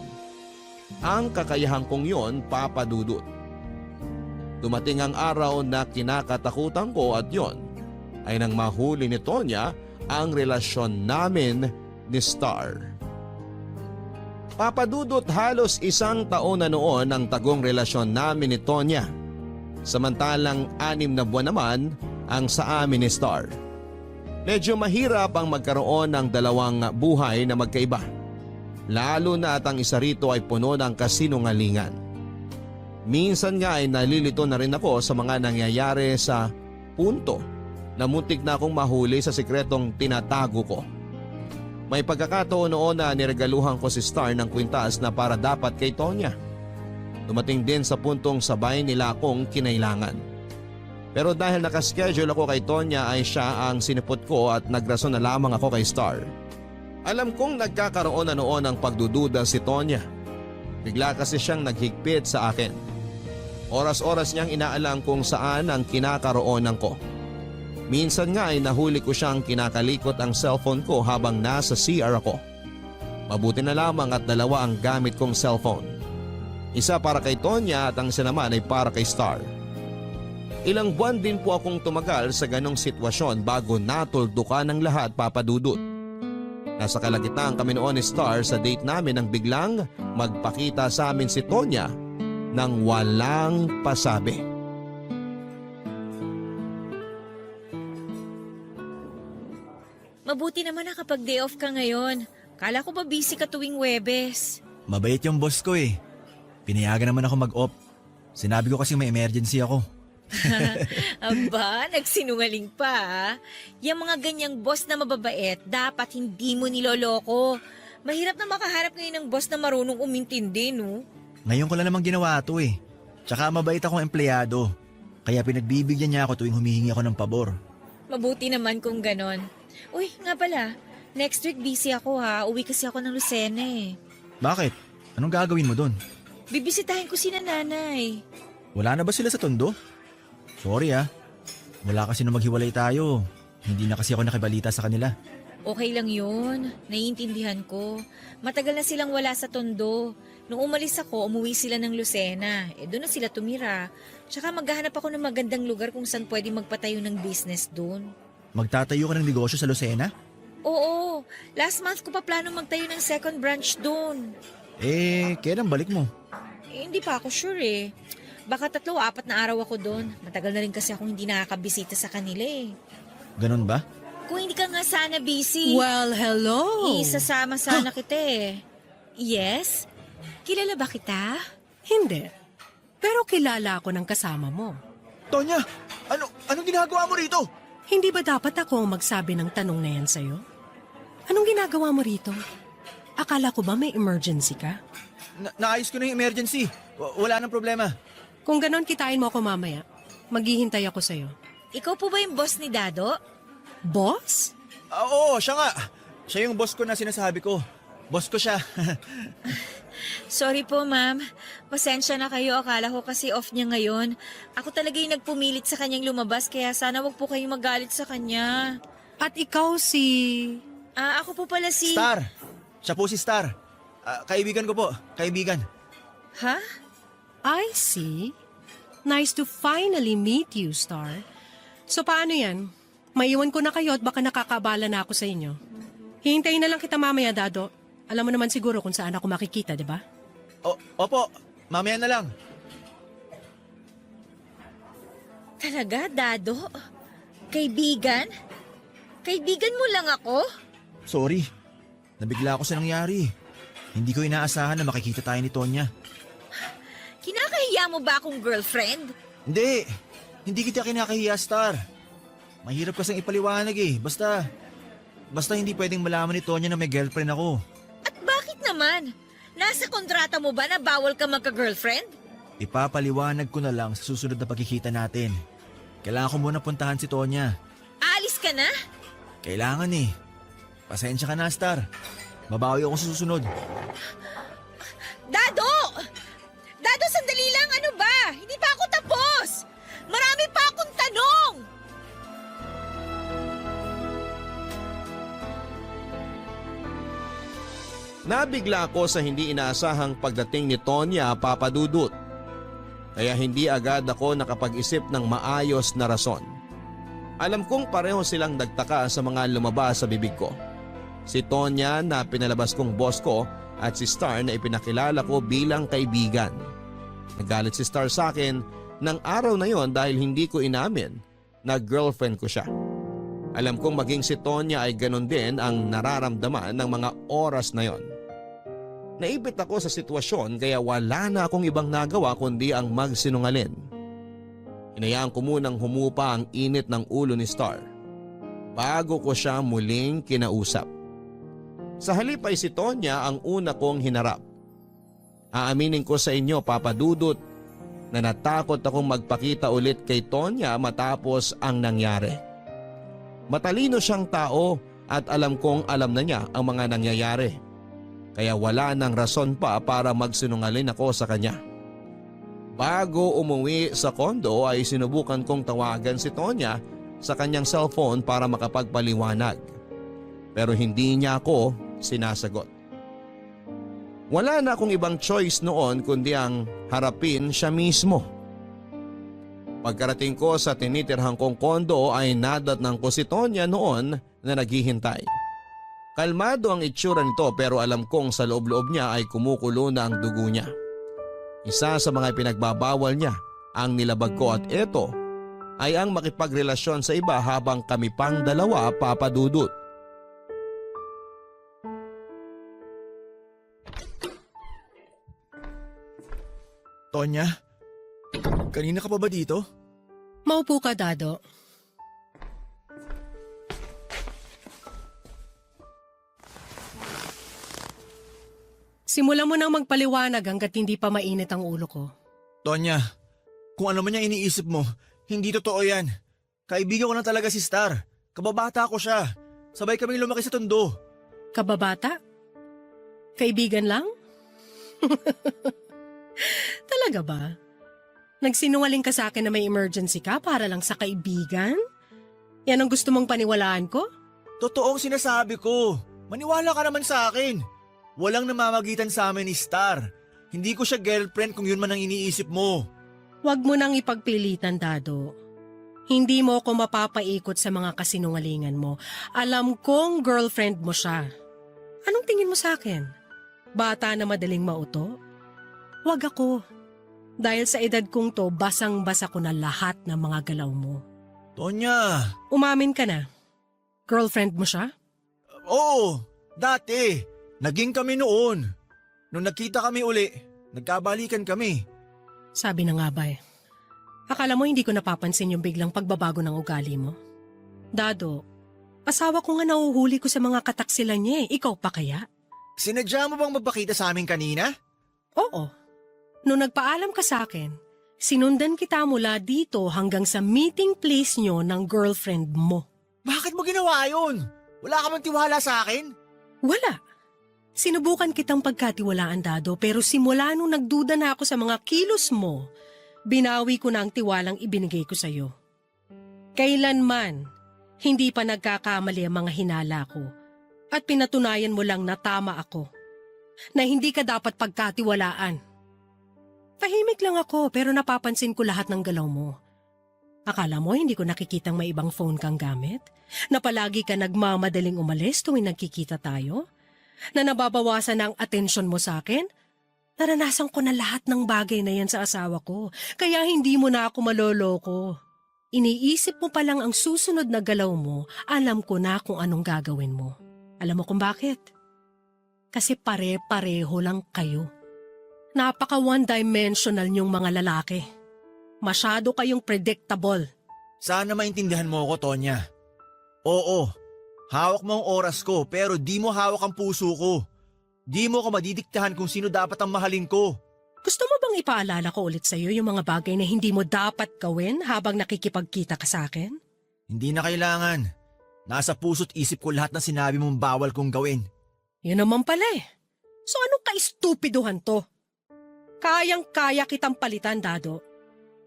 A: Ang kakayahan kong yon, Papa Dudut. Dumating ang araw na kinakatakutan ko at yon ay nang mahuli ni Tonya ang relasyon namin ni Star. Papadudot, halos 1 taon na noon ang tagong relasyon namin ni Tonya. Samantalang 6 na buwan naman ang sa amin ni Star. Medyo mahirap ang magkaroon ng dalawang buhay na magkaiba. Lalo na at ang isa rito ay puno ng kasinungalingan. Minsan nga ay nalilito na rin ako sa mga nangyayari sa punto na muntik na akong mahuli sa sikretong tinatago ko. May pagkakataon noon na niregaluhan ko si Star ng kwintas na para dapat kay Tonya. Dumating din sa puntong sabay nila akong kinailangan. Pero dahil nakaschedule ako kay Tonya ay siya ang sinipot ko at nagrason na lamang ako kay Star. Alam kong nagkakaroon na noon ng pagdududa si Tonya. Bigla kasi siyang naghigpit sa akin. Oras-oras niyang inaalam kung saan ang kinakaroonan ko. Minsan nga ay nahuli ko siyang kinakalikot ang cellphone ko habang nasa CR ako. Mabuti na lamang at 2 ang gamit kong cellphone. Isa para kay Tonya at ang isa naman ay para kay Star. Ilang buwan din po akong tumagal sa ganong sitwasyon bago natuldukan ng lahat, Papa Dudut. Nasa kalagitnaan kami noon ni Star sa date namin nang biglang magpakita sa amin si Tonya nang walang pasabi.
D: Mabuti naman nakapag-day off ka ngayon. Kala ko ba busy ka tuwing Huwebes?
C: Mabait yung boss ko eh. Pinayagan naman ako mag-off. Sinabi ko kasi may emergency ako.
D: Aba, nagsinungaling pa ah. Yung mga ganyang boss na mababait, dapat hindi mo niloloko. Mahirap na makaharap ngayon ng boss na marunong umintindi, no?
C: Ngayon ko lang naman ginawa to eh. Tsaka mabait akong empleyado. Kaya pinagbibigyan niya ako tuwing humihingi ako ng pabor.
D: Mabuti naman kung ganon. Uy, nga pala, next week busy ako ha. Uwi kasi ako ng Lucena eh.
C: Bakit? Anong gagawin mo doon?
D: Bibisitahin ko si nanay.
C: Wala na ba sila sa Tondo? Sorry Wala kasi nung maghiwalay tayo. Hindi na kasi ako nakibalita sa kanila.
D: Okay lang yun. Naiintindihan ko. Matagal na silang wala sa Tondo. Nung umalis ako, umuwi sila ng Lucena. Doon na sila tumira. Tsaka maghahanap ako ng magandang lugar kung saan pwede magpatayo ng business doon.
C: Magtatayo ka ng negosyo sa Lucena?
D: Oo, last month ko pa plano magtayo ng second branch doon.
C: Kailan balik mo?
D: Hindi pa ako sure. Baka 3 o 4 na araw ako doon. Matagal na rin kasi akong hindi nakakabisita sa kanila
C: Ganon ba?
D: Kung hindi ka nga sana busy,
B: Well, hello!
D: isasama sana kita Yes? Kilala ba kita?
B: Hindi. Pero kilala ako ng kasama mo.
C: Tonya! Anong ginagawa mo rito?
B: Hindi ba dapat ako ang magsabi ng tanong na yan sa'yo? Anong ginagawa mo rito? Akala ko ba may emergency ka?
C: Naayos ko na yung emergency. Wala nang problema.
B: Kung ganon, kitain mo ako mamaya. Maghihintay ako sa'yo.
D: Ikaw po ba yung boss ni Dado?
B: Boss?
C: Oo, siya nga. Siya yung boss ko na sinasabi ko. Boss ko siya.
D: Sorry po, ma'am. Pasensya na kayo. Akala ko kasi off niya ngayon. Ako talaga yung nagpumilit sa kanyang lumabas, kaya sana wag po kayong magalit sa kanya.
B: At ikaw si...
D: Ako po pala si...
C: Star! Siya po si Star. Kaibigan ko po. Kaibigan.
D: Ha?
B: I see. Nice to finally meet you, Star. So paano yan? Maiwan ko na kayo at baka nakakabala na ako sa inyo. Hihintayin na lang kita mamaya, Dado. Alam mo naman siguro kung saan ako makikita, di ba?
C: Opo. Mamaya na lang.
D: Talaga, Dado? Kaibigan? Kaibigan mo lang ako?
C: Sorry. Nabigla ako sa nangyari. Hindi ko inaasahan na makikita tayo ni Tonya.
D: Kinakahiya mo ba akong girlfriend?
C: Hindi. Hindi kita kinakahiya, Star. Mahirap kasang ipaliwanag Basta hindi pwedeng malaman ni Tonya na may girlfriend ako.
D: At bakit naman? Nasa kontrata mo ba na bawal ka magka-girlfriend?
C: Ipapaliwanag ko na lang sa susunod na pagkikita natin. Kailangan ko muna puntahan si Tonya.
D: Aalis ka na?
C: Kailangan Pasensya ka na, Star. Babawi ako sa susunod.
D: Dado! Dado, sandali lang. Ano ba? Hindi pa ako tapos. Marami pa akong tanong.
A: Nabigla ako sa hindi inaasahang pagdating ni Tonya, Papa Dudut. Kaya hindi agad ako nakapag-isip ng maayos na rason. Alam kong pareho silang nagtaka sa mga lumabas sa bibig ko. Si Tonya na pinalabas kong boss ko at si Star na ipinakilala ko bilang kaibigan. Nagalit si Star sa akin ng araw na yon dahil hindi ko inamin na girlfriend ko siya. Alam kong maging si Tonya ay ganun din ang nararamdaman ng mga oras na yon. Naipit ako sa sitwasyon kaya wala na akong ibang nagawa kundi ang magsinungaling. Hinayaan ko munang humupa ang init ng ulo ni Star bago ko siya muling kinausap. Sa halip ay si Tonya ang una kong hinarap. Aaminin ko sa inyo, Papa Dudut, na natakot akong magpakita ulit kay Tonya matapos ang nangyari. Matalino siyang tao at alam kong alam na niya ang mga nangyayari. Kaya wala nang rason pa para magsinungaling ako sa kanya. Bago umuwi sa kondo ay sinubukan kong tawagan si Tonya sa kanyang cellphone para makapagpaliwanag. Pero hindi niya ako sinasagot. Wala na akong ibang choice noon kundi ang harapin siya mismo. Pagkarating ko sa tinitirhang kong kondo ay nadatnang ko si Tonya noon na naghihintay. Kalmado ang itsura nito pero alam kong sa loob-loob niya ay kumukulo na ang dugo niya. Isa sa mga pinagbabawal niya ang nilabag ko at ito ay ang makipagrelasyon sa iba habang kami pang dalawa, Papa Dudut.
C: Tonya, kanina ka pa ba dito?
B: Maupo ka, Dado. Simulan mo nang magpaliwanag hanggat hindi pa mainit ang ulo ko.
C: Tonya, kung ano man yung iniisip mo, hindi totoo yan. Kaibigan ko na talaga si Star. Kababata ko siya. Sabay kaming lumaki sa Tondo.
B: Kababata? Kaibigan lang? Talaga ba? Nagsinungaling ka sa akin na may emergency ka para lang sa kaibigan? Yan ang gusto mong paniwalaan ko?
C: Totoong sinasabi ko. Maniwala ka naman sa akin. Walang namamagitan sa amin ni Star. Hindi ko siya girlfriend kung yun man ang iniisip mo.
B: Huwag mo nang ipagpilitan, Dado. Hindi mo ako mapapaikot sa mga kasinungalingan mo. Alam kong girlfriend mo siya. Anong tingin mo sa akin? Bata na madaling mauto? Huwag ako. Dahil sa edad kong to, basang-basa ko na lahat ng mga galaw mo.
C: Tonya!
B: Umamin ka na. Girlfriend mo siya?
C: Oo, dati. Naging kami noon. Nung nagkita kami uli, nagkabalikan kami.
B: Sabi na nga ba eh. Akala mo hindi ko napapansin yung biglang pagbabago ng ugali mo? Dado, asawa ko nga nahuhuli ko sa mga kataksilan niya eh. Ikaw pa kaya?
C: Sinadya mo bang magpakita sa amin kanina?
B: Oo. Nung nagpaalam ka sa akin, sinundan kita mula dito hanggang sa meeting place nyo ng girlfriend mo.
C: Bakit mo ginawa yun? Wala ka bang tiwala sa akin?
B: Wala. Sinubukan kitang pagkatiwalaan, Dado, pero simula nung nagduda na ako sa mga kilos mo, binawi ko na ang tiwalang ibinigay ko sa'yo. Kailanman, hindi pa nagkakamali ang mga hinala ko at pinatunayan mo lang na tama ako, na hindi ka dapat pagkatiwalaan. Tahimik lang ako pero napapansin ko lahat ng galaw mo. Akala mo hindi ko nakikitang may ibang phone kang gamit? Na palagi ka nagmamadaling umalis tuwing nagkikita tayo? Na nababawasan ang atensyon mo sa akin? Naranasan ko na lahat ng bagay na yan sa asawa ko, kaya hindi mo na ako maloloko. Iniisip mo pa lang ang susunod na galaw mo, alam ko na kung anong gagawin mo. Alam mo kung bakit? Kasi pare-pareho lang kayo. Napaka one-dimensional niyong mga lalaki. Masyado kayong predictable.
C: Sana maintindihan mo ako, Tonya. Oo, hawak mo ang oras ko pero di mo hawak ang puso ko. Di mo ko madidiktahan kung sino dapat ang mahalin ko.
B: Gusto mo bang ipaalala ko ulit sa'yo yung mga bagay na hindi mo dapat gawin habang nakikipagkita ka sa akin?
C: Hindi na kailangan. Nasa puso't isip ko lahat ng sinabi mong bawal kong gawin.
B: Yun naman pala eh. So anong ka-estupiduhan to? Kayang-kaya kitang palitan, Dado.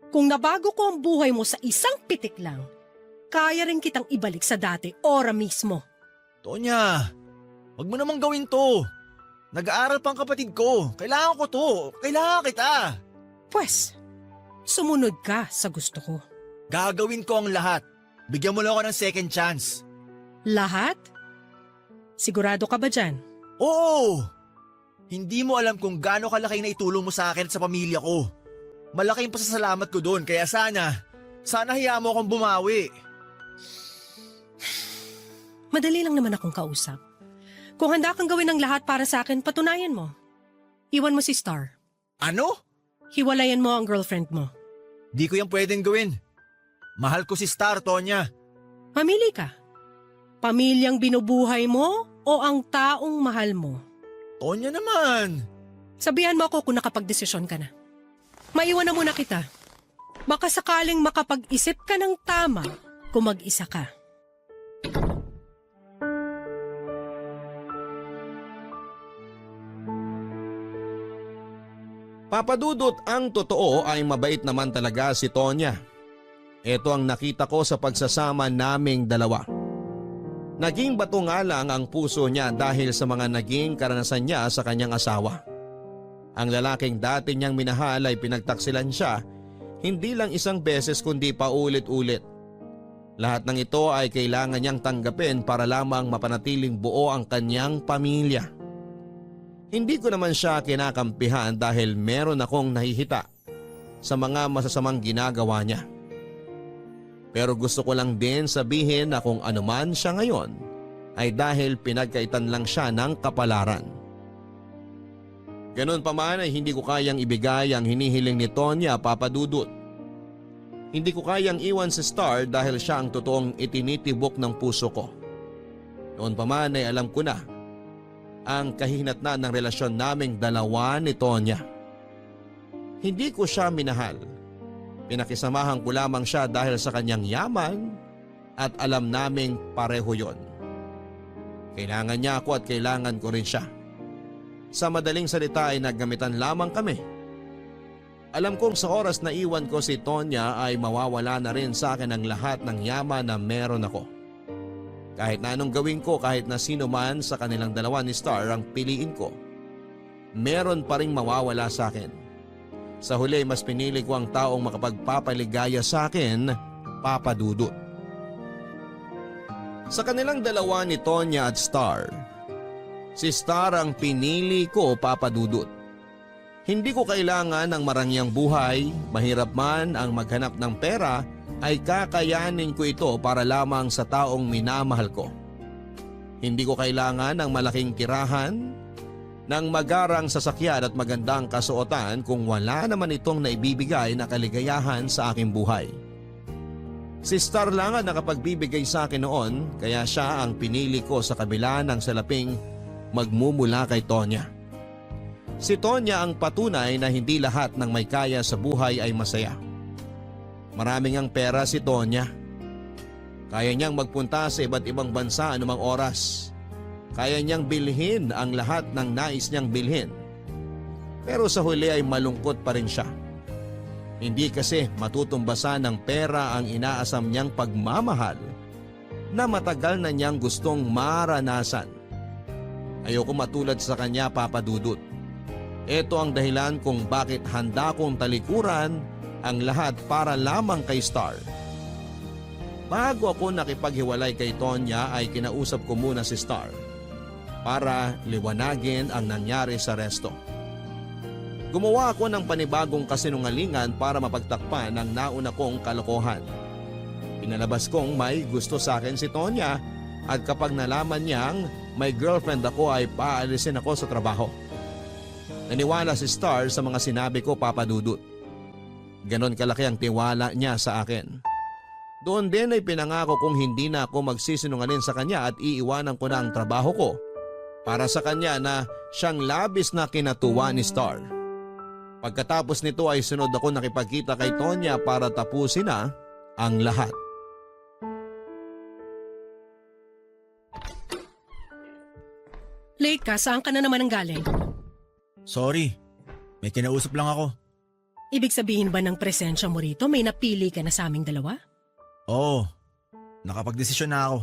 B: Kung nabago ko ang buhay mo sa isang pitik lang, kaya rin kitang ibalik sa dati ora mismo.
C: Tonya, wag mo namang gawin to. Nag-aaral pang kapatid ko. Kailangan ko to. Kailangan kita.
B: Pwes, sumunod ka sa gusto ko.
C: Gagawin ko ang lahat. Bigyan mo lang ako ng second chance.
B: Lahat? Sigurado ka ba dyan?
C: Oo! Hindi mo alam kung gaano kalaki na itulong mo sa akin at sa pamilya ko. Malaking pasasalamat ko doon kaya sana hiya mo akong bumawi.
B: Madali lang naman akong kausap. Kung handa kang gawin ang lahat para sa akin, patunayan mo. Iwan mo si Star.
C: Ano?
B: Hiwalayan mo ang girlfriend mo.
C: Di ko yan pwedeng gawin. Mahal ko si Star, Tonya.
B: Mamili ka. Pamilyang binubuhay mo o ang taong mahal mo?
C: Tonya naman.
B: Sabihan mo ako kung nakapag-desisyon ka na. Maiwan na muna kita. Baka sakaling makapag-isip ka ng tama kung mag-isa ka.
A: Papadudot, ang totoo ay mabait naman talaga si Tonya. Ito ang nakita ko sa pagsasama naming dalawa. Naging bato nga lang ang puso niya dahil sa mga naging karanasan niya sa kanyang asawa. Ang lalaking dati niyang minahal ay pinagtaksilan siya, hindi lang isang beses kundi paulit-ulit. Lahat ng ito ay kailangan niyang tanggapin para lamang mapanatiling buo ang kanyang pamilya. Hindi ko naman siya kinakampihan dahil meron akong nahihita sa mga masasamang ginagawa niya. Pero gusto ko lang din sabihin na kung anuman siya ngayon ay dahil pinagkaitan lang siya ng kapalaran. Ganun pa man ay hindi ko kayang ibigay ang hinihiling ni Tonya, Papadudot. Hindi ko kayang iwan si Star dahil siya ang totoong itinitibok ng puso ko. Noon pa man ay alam ko na ang kahihinatnan ng relasyon naming dalawa ni Tonya. Hindi ko siya minahal. Pinakisamahan ko lamang siya dahil sa kanyang yaman at alam naming pareho yon. Kailangan niya ako at kailangan ko rin siya. Sa madaling salita ay naggamitan lamang kami. Alam kong sa oras na iwan ko si Tonya ay mawawala na rin sa akin ang lahat ng yaman na meron ako. Kahit na anong gawin ko, kahit na sino man sa kanilang dalawa ni Star ang piliin ko, meron pa ring mawawala sa akin. Sa huli mas pinili ko ang taong makapagpapaligaya sa akin, Papa Dudut. Sa kanilang dalawa ni Tonya at Star, si Star ang pinili ko, Papa Dudut. Hindi ko kailangan ng marangyang buhay, mahirap man ang maghanap ng pera, ay kakayanin ko ito para lamang sa taong minamahal ko. Hindi ko kailangan ng malaking tirahan, ng magarang sasakyan at magandang kasuotan kung wala naman itong naibibigay na kaligayahan sa aking buhay. Si Star lang ang nakapagbibigay sa akin noon, kaya siya ang pinili ko sa kabila ng salaping magmumula kay Tonya. Si Tonya ang patunay na hindi lahat ng may kaya sa buhay ay masaya. Maraming ang pera si Tonya. Kaya niyang magpunta sa iba't ibang bansa anumang oras. Kaya niyang bilhin ang lahat ng nais niyang bilhin. Pero sa huli ay malungkot pa rin siya. Hindi kasi matutumbasan ng pera ang inaasam niyang pagmamahal na matagal na niyang gustong maranasan. Ayoko matulad sa kanya, Papa Dudut. Ito ang dahilan kung bakit handa kong talikuran ang lahat para lamang kay Star. Bago ako nakipaghiwalay kay Tonya ay kinausap ko muna si Star para liwanagin ang nangyari sa resto. Gumawa ako ng panibagong kasinungalingan para mapagtakpan ang nauna kong kalokohan. Pinalabas kong may gusto sa akin si Tonya at kapag nalaman niyang may girlfriend ako ay paalisin ako sa trabaho. Naniwala si Star sa mga sinabi ko, Papa Dudut. Ganon kalaki ang tiwala niya sa akin. Doon din ay pinangako kong hindi na ako magsisinungaling sa kanya at iiwanan ko na ang trabaho ko para sa kanya na siyang labis na kinatuwa ni Star. Pagkatapos nito ay sunod ako nakipagkita kay Tonya para tapusin na ang lahat.
B: Late ka, saan ka na naman ang galing?
C: Sorry, may kinausap lang ako.
B: Ibig sabihin ba ng presensya mo rito may napili ka na sa aming dalawa?
C: Oo, nakapagdesisyon na ako.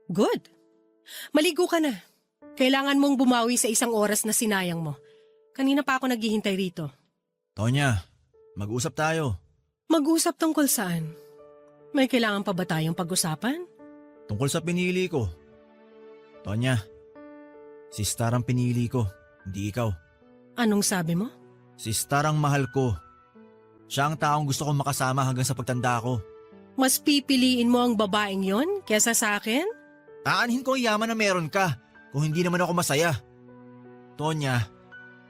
B: Good. Maligo ka na. Kailangan mong bumawi sa isang oras na sinayang mo. Kanina pa ako naghihintay rito.
C: Tonya, mag-usap tayo.
B: Mag-usap tungkol saan? May kailangan pa ba tayong pag-usapan?
C: Tungkol sa pinili ko. Tonya, si Star ang pinili ko, hindi ikaw.
B: Anong sabi mo?
C: Si Star ang mahal ko. Siya ang taong gusto kong makasama hanggang sa pagtanda ko.
B: Mas pipiliin mo ang babaeng yon kesa sa akin?
C: Aanhin ko ang yaman na meron ka kung hindi naman ako masaya. Tonya,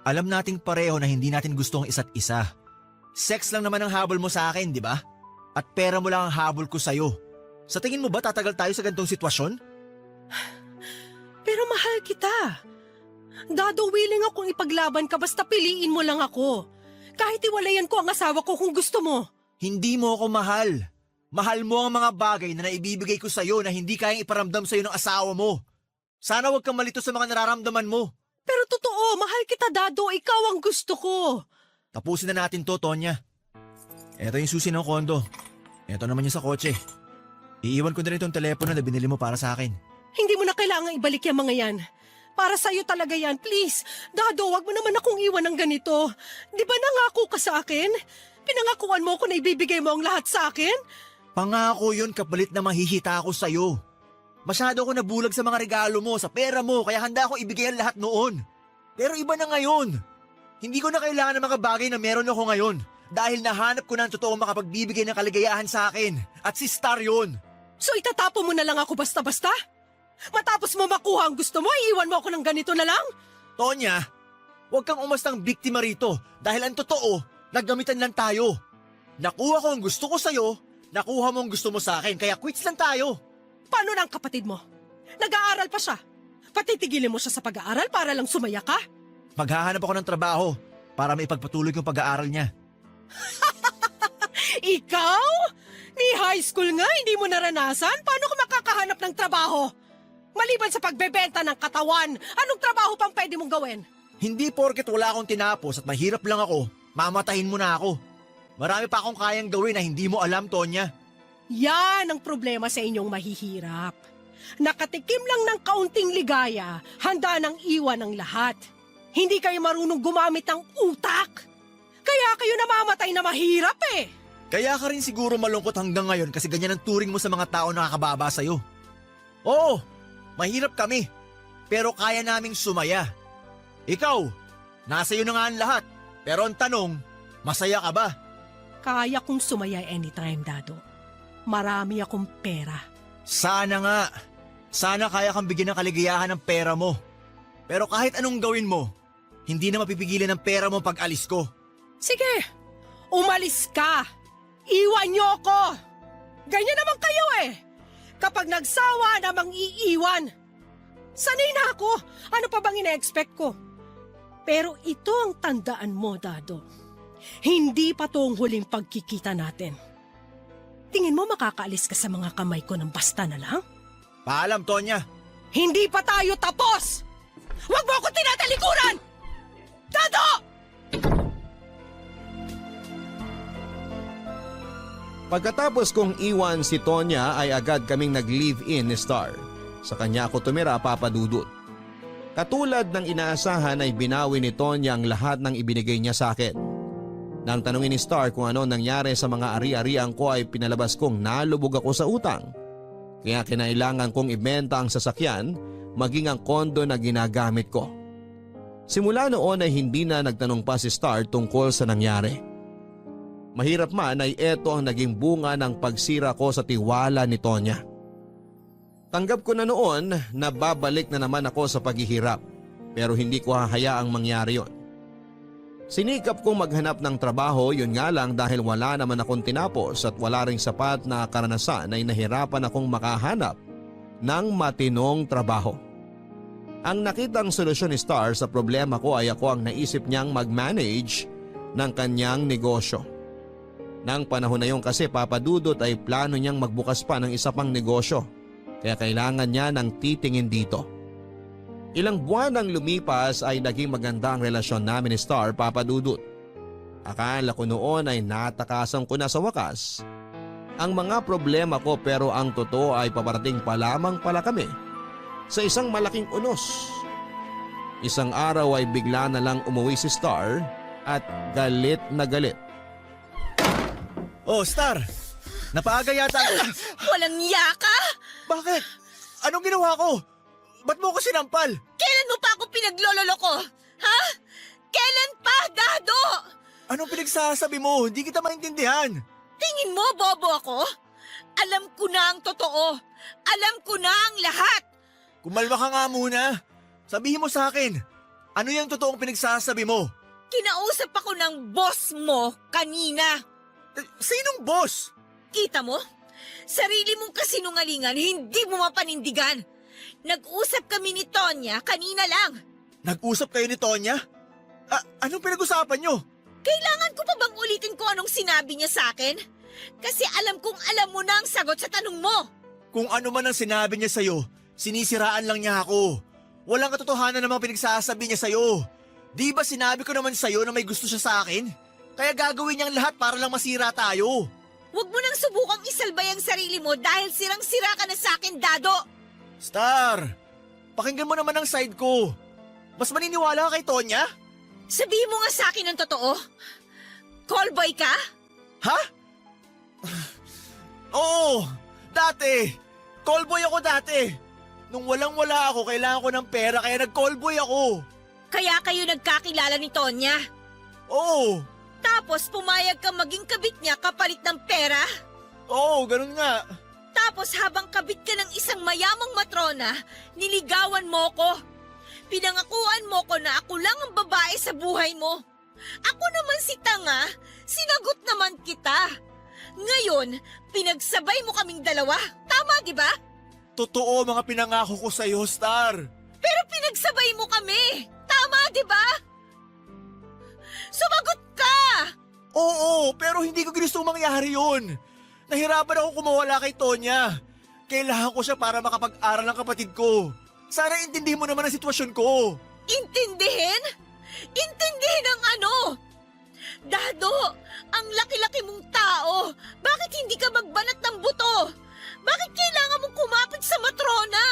C: alam nating pareho na hindi natin gusto ang isa't isa. Sex lang naman ang habol mo sa akin, di ba? At pera mo lang ang habol ko sa'yo. Sa tingin mo ba tatagal tayo sa ganitong sitwasyon?
B: Pero mahal kita. Dado, willing akong ipaglaban ka basta piliin mo lang ako. Kahit iwalayan ko ang asawa ko kung gusto mo.
C: Hindi mo ako mahal. Mahal mo ang mga bagay na naibibigay ko sa'yo na hindi kayang iparamdam sa'yo ng asawa mo. Sana huwag kang malito sa mga nararamdaman mo.
B: Pero totoo, mahal kita, Dado. Ikaw ang gusto ko.
C: Tapusin na natin to, Tonya. Eto yung susi ng kondo. Eto naman yung sa kotse. Iiwan ko na rin itong telepono na binili mo para sa akin.
B: Hindi mo na kailangang ibalik yung mga yan. Para sa'yo talaga yan, please. Dado, wag mo naman akong iwan ng ganito. Di ba nangako ka sa akin? Pinangakuan mo ako na ibibigay mo ang lahat sa akin?
C: Pangako yun kapalit na mahihita ako sa'yo. Masyado ako nabulag sa mga regalo mo, sa pera mo, kaya handa ako ibigay ang lahat noon. Pero iba na ngayon. Hindi ko na kailangan ng mga bagay na meron ako ngayon. Dahil nahanap ko na ang totoong makapagbibigay ng kaligayahan sa akin. At si Star yun.
B: So itatapo mo na lang ako basta-basta? Matapos mo makuha ang gusto mo, iiwan mo ako ng ganito na lang?
C: Tonya, huwag kang umastang biktima rito dahil ang totoo, naggamitan lang tayo. Nakuha ko ang gusto ko sa'yo, nakuha mo ang gusto mo sa akin, kaya quits lang tayo.
B: Paano na ang kapatid mo? Nag-aaral pa siya. Patitigilin mo siya sa pag-aaral para lang sumaya ka?
C: Maghahanap ako ng trabaho para maipagpatuloy yung pag-aaral niya.
B: Ikaw? Ni high school nga, hindi mo naranasan? Paano ka makakahanap ng trabaho? Maliban sa pagbebenta ng katawan, anong trabaho pang pwede mong gawin?
C: Hindi porket wala akong tinapos at mahirap lang ako, mamatahin mo na ako. Marami pa akong kayang gawin na hindi mo alam, Tonya.
B: Yan ang problema sa inyong mahihirap. Nakatikim lang ng kaunting ligaya, handa nang iwan ang lahat. Hindi kayo marunong gumamit ng utak. Kaya kayo namamatay na mahirap eh.
C: Kaya ka rin siguro malungkot hanggang ngayon kasi ganyan ang turing mo sa mga tao na nakakababa sa'yo. Oo, mahirap kami, pero kaya naming sumaya. Ikaw, nasa iyo na nga ang lahat, pero ang tanong, masaya ka ba?
B: Kaya kong sumaya anytime, Dado. Marami akong pera.
C: Sana nga. Sana kaya kang bigyan ng kaligayahan ng pera mo. Pero kahit anong gawin mo, hindi na mapipigilan ng pera mo pag alis ko.
B: Sige, umalis ka. Iwan niyo ako. Ganyan naman kayo eh. Kapag nagsawa namang iiwan. Sanay na ako. Ano pa bang ina-expect ko? Pero ito ang tandaan mo, Dado. Hindi pa to ang huling pagkikita natin. Tingin mo makakaalis ka sa mga kamay ko ng basta na lang?
C: Paalam, Tonya.
B: Hindi pa tayo tapos! Huwag mo ako tinatalikuran! Dado!
A: Pagkatapos kong iwan si Tonya ay agad kaming nag-live-in ni Star. Sa kanya ako tumira, Papa Dudut. Katulad ng inaasahan ay binawi ni Tonya ang lahat ng ibinigay niya sa akin. Nang tanungin ni Star kung ano nangyari sa mga ari-arian ko ay pinalabas kong nalubog ako sa utang. Kaya kinailangan kong ibenta ang sasakyan maging ang kondo na ginagamit ko. Simula noon ay hindi na nagtanong pa si Star tungkol sa nangyari. Mahirap man ay eto ang naging bunga ng pagsira ko sa tiwala ni Tonya. Tanggap ko na noon na babalik na naman ako sa paghihirap pero hindi ko hahayaang mangyari yon. Sinikap kong maghanap ng trabaho, yun nga lang dahil wala naman akong tinapos at wala ring sapat na karanasan ay nahirapan akong makahanap ng matinong trabaho. Ang nakitang solusyon ni Star sa problema ko ay ako ang naisip niyang mag-manage ng kanyang negosyo. Nang panahon na yon kasi, Papa Dudut, ay plano niyang magbukas pa ng isa pang negosyo kaya kailangan niya ng titingin dito. Ilang buwan nang lumipas ay naging maganda ang relasyon namin ni Star, Papa Dudut. Akala ko noon ay natakasan ko na sa wakas ang mga problema ko pero ang totoo ay paparating pa lamang pala kami sa isang malaking unos. Isang araw ay bigla na lang umuwi si Star at galit na galit.
C: Oh, Star! Napaaga yata.
D: Walang yaka!
C: Bakit? Anong ginawa ko? Ba't mo ko sinampal?
D: Kailan mo pa ako pinaglololoko? Ha? Kailan pa, Dado?
C: Anong pinagsasabi mo? Hindi kita maintindihan.
D: Tingin mo, bobo ako? Alam ko na ang totoo. Alam ko na ang lahat.
C: Kumalma ka nga muna. Sabihin mo sa akin, ano yung totoong pinagsasabi mo?
D: Kinausap ako ng boss mo kanina.
C: Sinong boss?
D: Kita mo? Sarili mong kasinungalingan, hindi mo mapanindigan. Nag-usap kami ni Tonya kanina lang.
C: Nag-usap kayo ni Tonya? Anong pinag-usapan nyo?
D: Kailangan ko pa bang ulitin kung anong sinabi niya sa akin? Kasi alam kong alam mo na ang sagot sa tanong mo.
C: Kung ano man ang sinabi niya sa'yo, sinisiraan lang niya ako. Walang katotohanan namang pinagsasabi niya sa'yo. Di ba sinabi ko naman sa'yo na may gusto siya sa akin? Kaya gagawin niyang lahat para lang masira tayo.
D: Huwag mo nang subukang isalbay ang sarili mo dahil sirang-sira ka na sa akin, Dado.
C: Star, pakinggan mo naman ang side ko. Mas maniniwala ka kay Tonya?
D: Sabihin mo nga sa akin ang totoo. Callboy ka?
C: Ha? Oo, dati. Callboy ako dati. Nung walang-wala ako, kailangan ko ng pera kaya nag-callboy ako.
D: Kaya kayo nagkakilala ni Tonya?
C: Oo.
D: Tapos pumayag ka maging kabit niya kapalit ng pera?
C: Oo, ganun nga.
D: Tapos habang kabit ka ng isang mayamang matrona, niligawan mo ko. Pinangakuan mo ko na ako lang ang babae sa buhay mo. Ako naman si tanga, sinagot naman kita. Ngayon, pinagsabay mo kaming dalawa. Tama, di ba?
C: Totoo mga pinangako ko sa'yo, Star.
D: Pero pinagsabay mo kami. Tama, di ba? Sumagot ka!
C: Oo, pero hindi ko gustong mangyari yun. Nahirapan ako kumawala kay Tonya. Kailangan ko siya para makapag-aral ng kapatid ko. Sana intindihin mo naman ang sitwasyon ko.
D: Intindihin? Intindihin ang ano? Dado, ang laki-laki mong tao. Bakit hindi ka magbanat ng buto? Bakit kailangan mong kumapit sa matrona?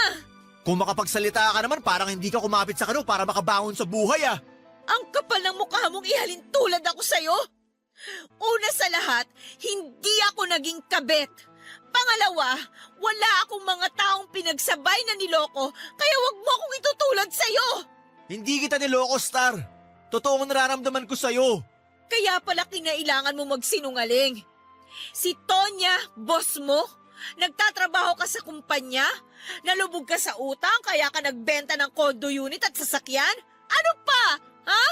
C: Kung makapagsalita ka naman, parang hindi ka kumapit sa kano para makabangon sa buhay ah.
D: Ang kapal ng mukha mong ihalin tulad ako sa'yo. Una sa lahat, hindi ako naging kabet. Pangalawa, wala akong mga taong pinagsabay na niloko, kaya wag mo akong itutulad sa'yo.
C: Hindi kita niloko, Star. Totoo ang nararamdaman ko sa'yo.
D: Kaya pala kinailangan mo magsinungaling. Si Tonya, boss mo, nagtatrabaho ka sa kumpanya, nalubog ka sa utang kaya ka nagbenta ng condo unit at sasakyan? Ano pa? Ha?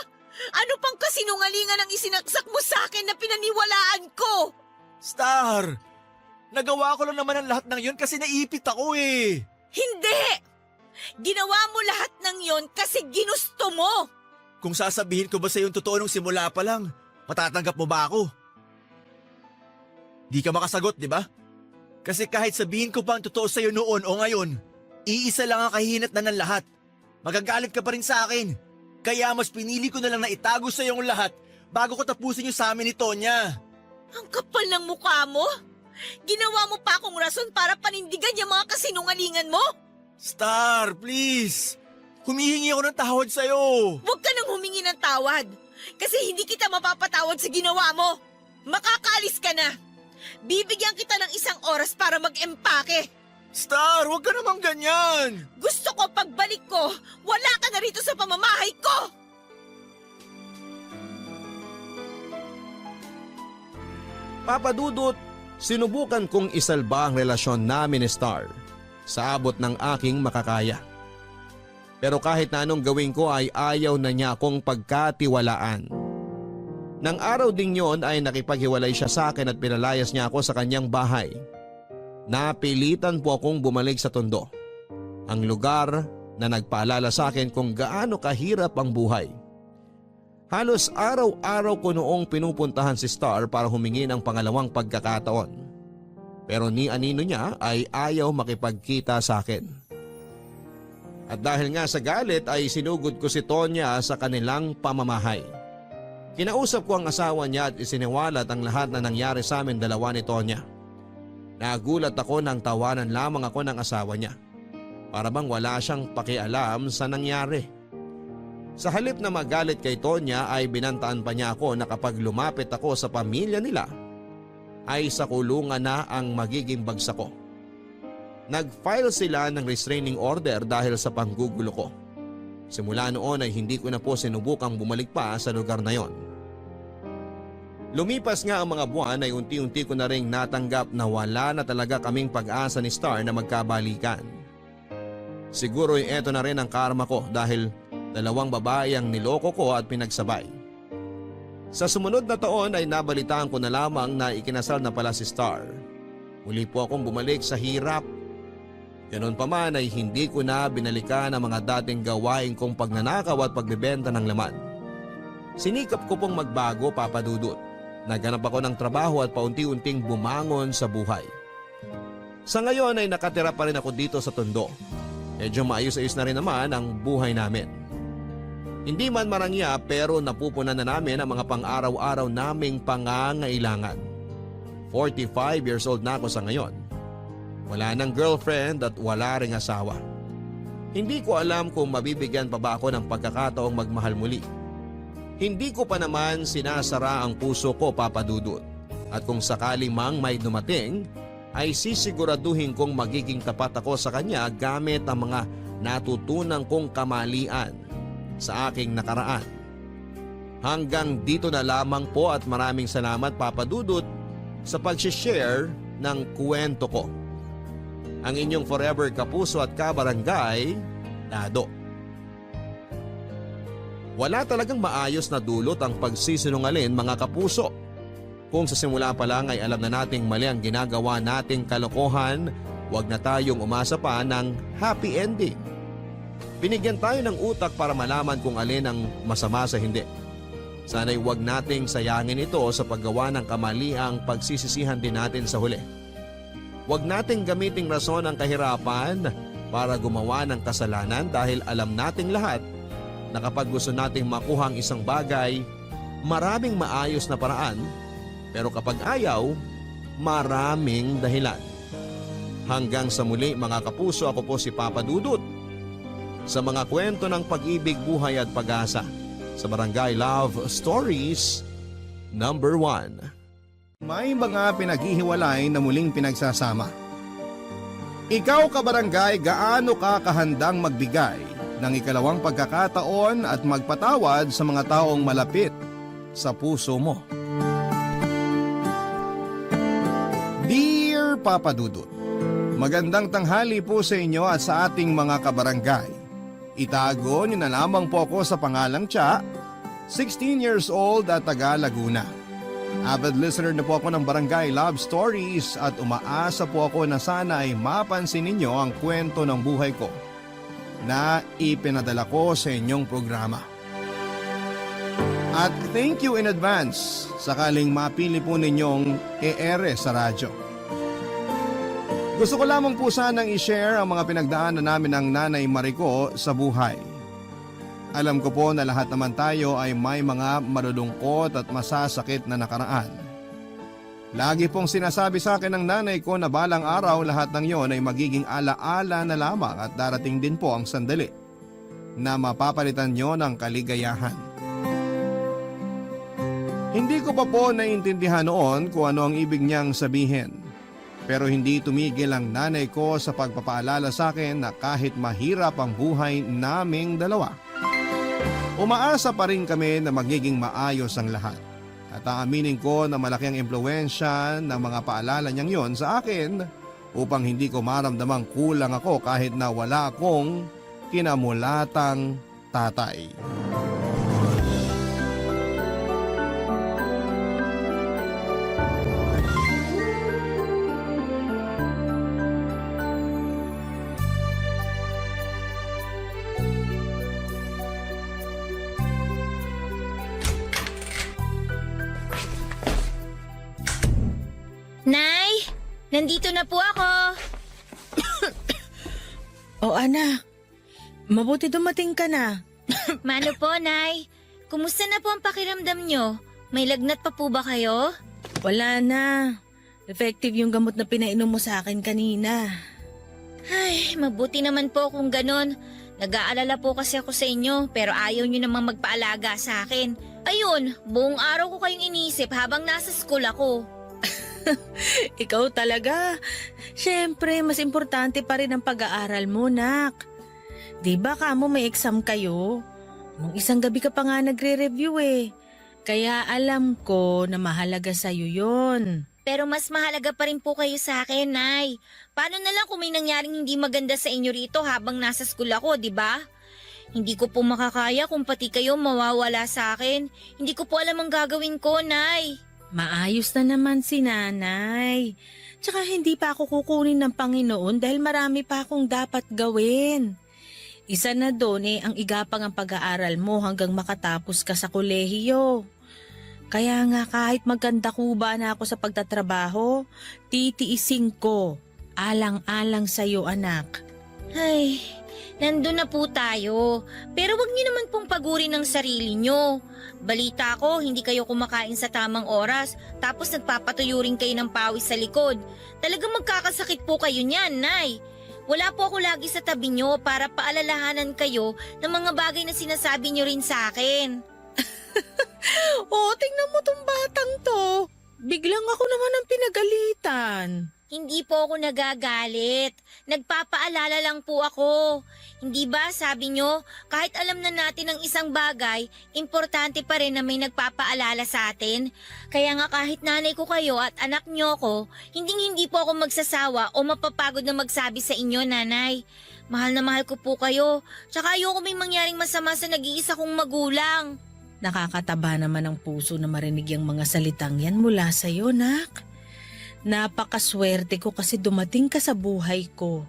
D: Ano pang kasinungalingan ang isinaksak mo sa akin na pinaniwalaan ko?
C: Star, nagawa ko lang naman ang lahat ng yun kasi naipit ako eh.
D: Hindi! Ginawa mo lahat ng yon kasi ginusto mo.
C: Kung sasabihin ko ba sa'yo yung totoo nung simula pa lang, matatanggap mo ba ako? Di ka makasagot, di ba? Kasi kahit sabihin ko pa ang totoo sa'yo noon o ngayon, iisa lang ang kahinat na ng lahat. Magagalit ka pa rin sa akin. Kaya mas pinili ko na lang na itago sa iyong lahat bago ko tapusin yung sa amin ni Tonya.
D: Ang kapal ng mukha mo? Ginawa mo pa akong rason para panindigan yung mga kasinungalingan mo?
C: Star, please! Humihingi ako ng tawad sa'yo.
D: Huwag ka nang humingi ng tawad kasi hindi kita mapapatawad sa ginawa mo. Makakaalis ka na. Bibigyan kita ng 1 oras para mag-empake.
C: Star, huwag ka namang ganyan!
D: Gusto ko pagbalik ko, wala ka na rito sa pamamahay ko!
A: Papa Dudut, sinubukan kong isalba ang relasyon namin ni Star sa abot ng aking makakaya. Pero kahit na anong gawin ko ay ayaw na niya akong pagkatiwalaan. Nang araw ding yon ay nakipaghiwalay siya sa akin at pinalayas niya ako sa kanyang bahay. Napilitan po akong bumalik sa Tondo, ang lugar na nagpaalala sa akin kung gaano kahirap ang buhay. Halos araw-araw ko noong pinupuntahan si Star para humingi ng pangalawang pagkakataon. Pero ni anino niya ay ayaw makipagkita sa akin. At dahil nga sa galit ay sinugod ko si Tonya sa kanilang pamamahay. Kinausap ko ang asawa niya at isiniwalat ang lahat na nangyari sa amin dalawa ni Tonya. Nagulat ako nang tawanan lamang ako ng asawa niya. Para bang wala siyang pakialam sa nangyari. Sa halip na magalit kay Tonya ay binantaan pa niya ako na kapag lumapit ako sa pamilya nila ay sa kulungan na ang magiging bagsak ko. Nag-file sila ng restraining order dahil sa panggugulo ko. Simula noon ay hindi ko na po sinubukang bumalik pa sa lugar na yon. Lumipas nga ang mga buwan ay unti-unti ko na ring natanggap na wala na talaga kaming pag-asa ni Star na magkabalikan. Siguro ito na rin ang karma ko dahil 2 babae ang niloko ko at pinagsabay. Sa sumunod na taon ay nabalitaan ko na lamang na ikinasal na pala si Star. Muli po akong bumalik sa hirap. Ganoon pa man ay hindi ko na binalikan ang mga dating gawain kong pagnanakaw at pagbebenta ng laman. Sinikap ko pong magbago, Papa Dudut. Naghanap ako ng trabaho at paunti-unting bumangon sa buhay. Sa ngayon ay nakatira pa rin ako dito sa Tondo. Medyo maayos-ayos na rin naman ang buhay namin. Hindi man marangya pero napupunan na namin ang mga pang-araw-araw naming pangangailangan. 45 years old na ako sa ngayon. Wala nang girlfriend at wala ring asawa. Hindi ko alam kung mabibigyan pa ba ako ng pagkakataong magmahal muli. Hindi ko pa naman sinasara ang puso ko, Papa Dudut. At kung sakali mang may dumating, ay sisiguraduhin kong magiging tapat ako sa kanya gamit ang mga natutunan kong kamalian sa aking nakaraan. Hanggang dito na lamang po at maraming salamat, Papa Dudut, sa pag-share ng kwento ko. Ang inyong forever kapuso at kabarangay, Dado. Wala talagang maayos na dulot ang pagsisinungaling, mga kapuso. Kung sa simula pa lang ay alam na nating mali ang ginagawa nating kalokohan, huwag na tayong umasa pa ng happy ending. Binigyan tayo ng utak para malaman kung alin ang masama sa hindi. Sana'y huwag nating sayangin ito sa paggawa ng kamaliang pagsisisihan din natin sa huli. Huwag nating gamiting rason ang kahirapan para gumawa ng kasalanan dahil alam nating lahat na kapag gusto nating makuha ang isang bagay, maraming maayos na paraan, pero kapag ayaw, maraming dahilan. Hanggang sa muli mga kapuso, ako po si Papa Dudut sa mga kwento ng pag-ibig, buhay at pag-asa sa Barangay Love Stories number 1.
E: May mga pinaghihiwalay na muling pinagsasama. Ikaw kabarangay, gaano ka kahandang magbigay ng ikalawang pagkakataon at magpatawad sa mga taong malapit sa puso mo? Dear Papa Dudut, magandang tanghali po sa inyo at sa ating mga kabarangay. Itago niyo na lamang po ako sa pangalang Tsa, 16 years old at taga Laguna. Avid listener na po ako ng Barangay Love Stories at umaasa po ako na sana ay mapansin ninyo ang kwento ng buhay ko na ipinadala ko sa inyong programa. At thank you in advance sakaling mapili po ninyong e-ere sa radyo. Gusto ko lamang po sanang i-share ang mga pinagdaanan namin ng Nanay Marico sa buhay. Alam ko po na lahat naman tayo ay may mga malulungkot at masasakit na nakaraan. Lagi pong sinasabi sa akin ng nanay ko na balang araw lahat ng yon ay magiging alaala na lamang at darating din po ang sandali na mapapalitan nyo ng kaligayahan. Hindi ko pa po naiintindihan noon kung ano ang ibig niyang sabihin. Pero hindi tumigil ang nanay ko sa pagpapaalala sa akin na kahit mahirap ang buhay naming dalawa, umaasa pa rin kami na magiging maayos ang lahat. At aaminin ko na malaki ang impluwensya ng mga paalala niyang yon sa akin upang hindi ko maramdamang kulang ako kahit na wala akong kinamulatang tatay.
D: Nay, nandito na po ako.
B: O anak, mabuti dumating ka na.
D: Mano po, Nay? Kumusta na po ang pakiramdam nyo? May lagnat pa po ba kayo?
B: Wala na. Effective yung gamot na pinainom mo sa akin kanina.
D: Ay, mabuti naman po kung ganon. Nag-aalala po kasi ako sa inyo pero ayaw nyo namang magpaalaga sa akin. Ayun, buong araw ko kayong inisip habang nasa school ako.
B: Ikaw talaga. Siyempre, mas importante pa rin ang pag-aaral mo, nak. Di ba kamo may exam kayo? Nung isang gabi ka pa nga nagre-review eh. Kaya alam ko na mahalaga sa'yo yon.
D: Pero mas mahalaga pa rin po kayo sa akin, Nay. Paano na lang kung may nangyaring hindi maganda sa inyo rito habang nasa school ako, di ba? Hindi ko po makakaya kung pati kayo mawawala sa akin. Hindi ko po alam ang gagawin ko, Nay.
B: Maayos na naman si nanay. Tsaka hindi pa ako kukunin ng Panginoon dahil marami pa akong dapat gawin. Isa na doon ang igapang ang pag-aaral mo hanggang makatapos ka sa kolehiyo. Kaya nga kahit maganda kuba na ako sa pagtatrabaho, titiisin ko. Alang-alang sa'yo, anak.
D: Ay, nandun na po tayo. Pero wag niyo naman pong pagurin ang sarili niyo. Balita ko, hindi kayo kumakain sa tamang oras, tapos nagpapatuyo rin kayo ng pawis sa likod. Talagang magkakasakit po kayo niyan, Nay. Wala po ako lagi sa tabi niyo para paalalahanan kayo ng mga bagay na sinasabi niyo rin sa akin.
B: Tingnan mo tong batang to. Biglang ako naman ang pinagalitan.
D: Hindi po ako nagagalit. Nagpapaalala lang po ako. Hindi ba sabi nyo, kahit alam na natin ang isang bagay, importante pa rin na may nagpapaalala sa atin? Kaya nga kahit nanay ko kayo at anak nyo ko, hindi po ako magsasawa o mapapagod na magsabi sa inyo, nanay. Mahal na mahal ko po kayo. Tsaka ayoko may mangyaring masama sa nag-iisa kong magulang.
B: Nakakataba naman ang puso na marinig yung mga salitang yan mula sa'yo, nak. Napakaswerte ko kasi dumating ka sa buhay ko.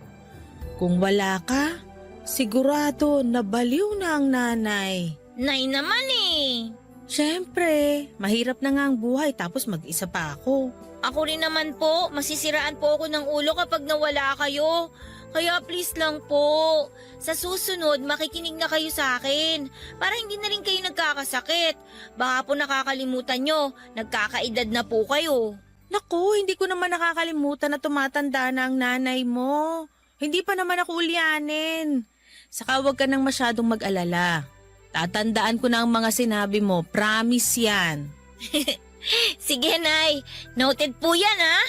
B: Kung wala ka, sigurado nabaliw na ang nanay.
D: Nay naman eh.
B: Siyempre, mahirap na nga ang buhay tapos mag-isa pa ako.
D: Ako rin naman po, masisiraan po ako ng ulo kapag nawala kayo. Kaya please lang po, sa susunod makikinig na kayo sa akin para hindi na rin kayo nagkakasakit. Baka po nakakalimutan nyo, nagkakaedad na po kayo.
B: Naku, hindi ko naman nakakalimutan na tumatanda na ang nanay mo. Hindi pa naman ako ulyanin. Saka huwag ka nang masyadong mag-alala. Tatandaan ko na ang mga sinabi mo, promise yan.
D: Sige, Nay. Noted po yan, ha?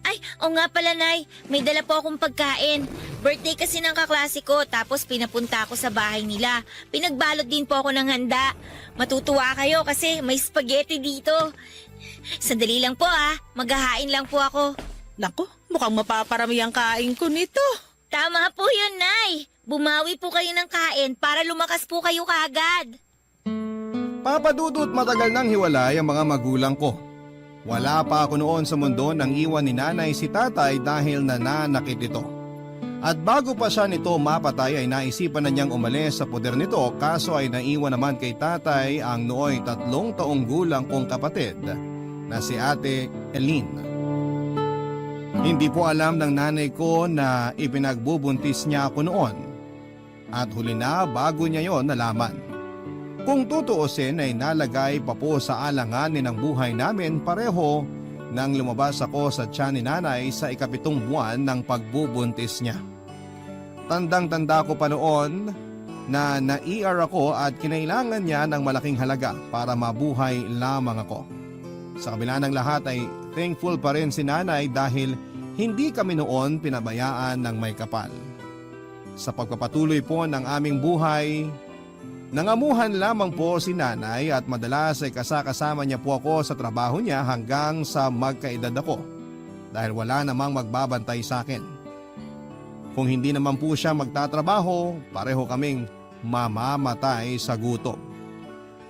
D: Ay, o nga pala, Nay. May dala po akong pagkain. Birthday kasi ng kaklase ko, tapos pinapunta ako sa bahay nila. Pinagbalot din po ako ng handa. Matutuwa kayo kasi may spaghetti dito. Sandali lang po, ha? Maghahain lang po ako.
B: Naku, mukhang mapaparami ang kain ko nito.
D: Tama po yun, Nay. Bumawi po kayo ng kain para lumakas po kayo kaagad.
E: Papadudot matagal nang hiwalay ang mga magulang ko. Wala pa ako noon sa mundo nang iwan ni nanay si tatay dahil nananakit ito. At bago pa siya nito mapatay ay naisipan na niyang umalis sa poder nito, kaso ay naiwan naman kay tatay ang nooy 3 taong gulang kong kapatid na si Ate Eileen. Hindi po alam ng nanay ko na ipinagbubuntis niya ako noon. At huli na bago niya yon nalaman. Kung tutuusin ay nalagay pa po sa alanganin ng buhay namin pareho nang lumabas ako sa tiyan ni nanay sa 7 buwan ng pagbubuntis niya. Tandang-tanda ko pa noon na na-ER ako at kinailangan niya ng malaking halaga para mabuhay lamang ako. Sa kabila ng lahat ay thankful pa rin si nanay dahil hindi kami noon pinabayaan ng may kapal. Sa pagpapatuloy po ng aming buhay, nangamuhan lamang po si nanay at madalas ay kasama niya po ako sa trabaho niya hanggang sa magkaedad ako dahil wala namang magbabantay sa akin. Kung hindi naman po siya magtatrabaho, pareho kaming mamamatay sa gutom.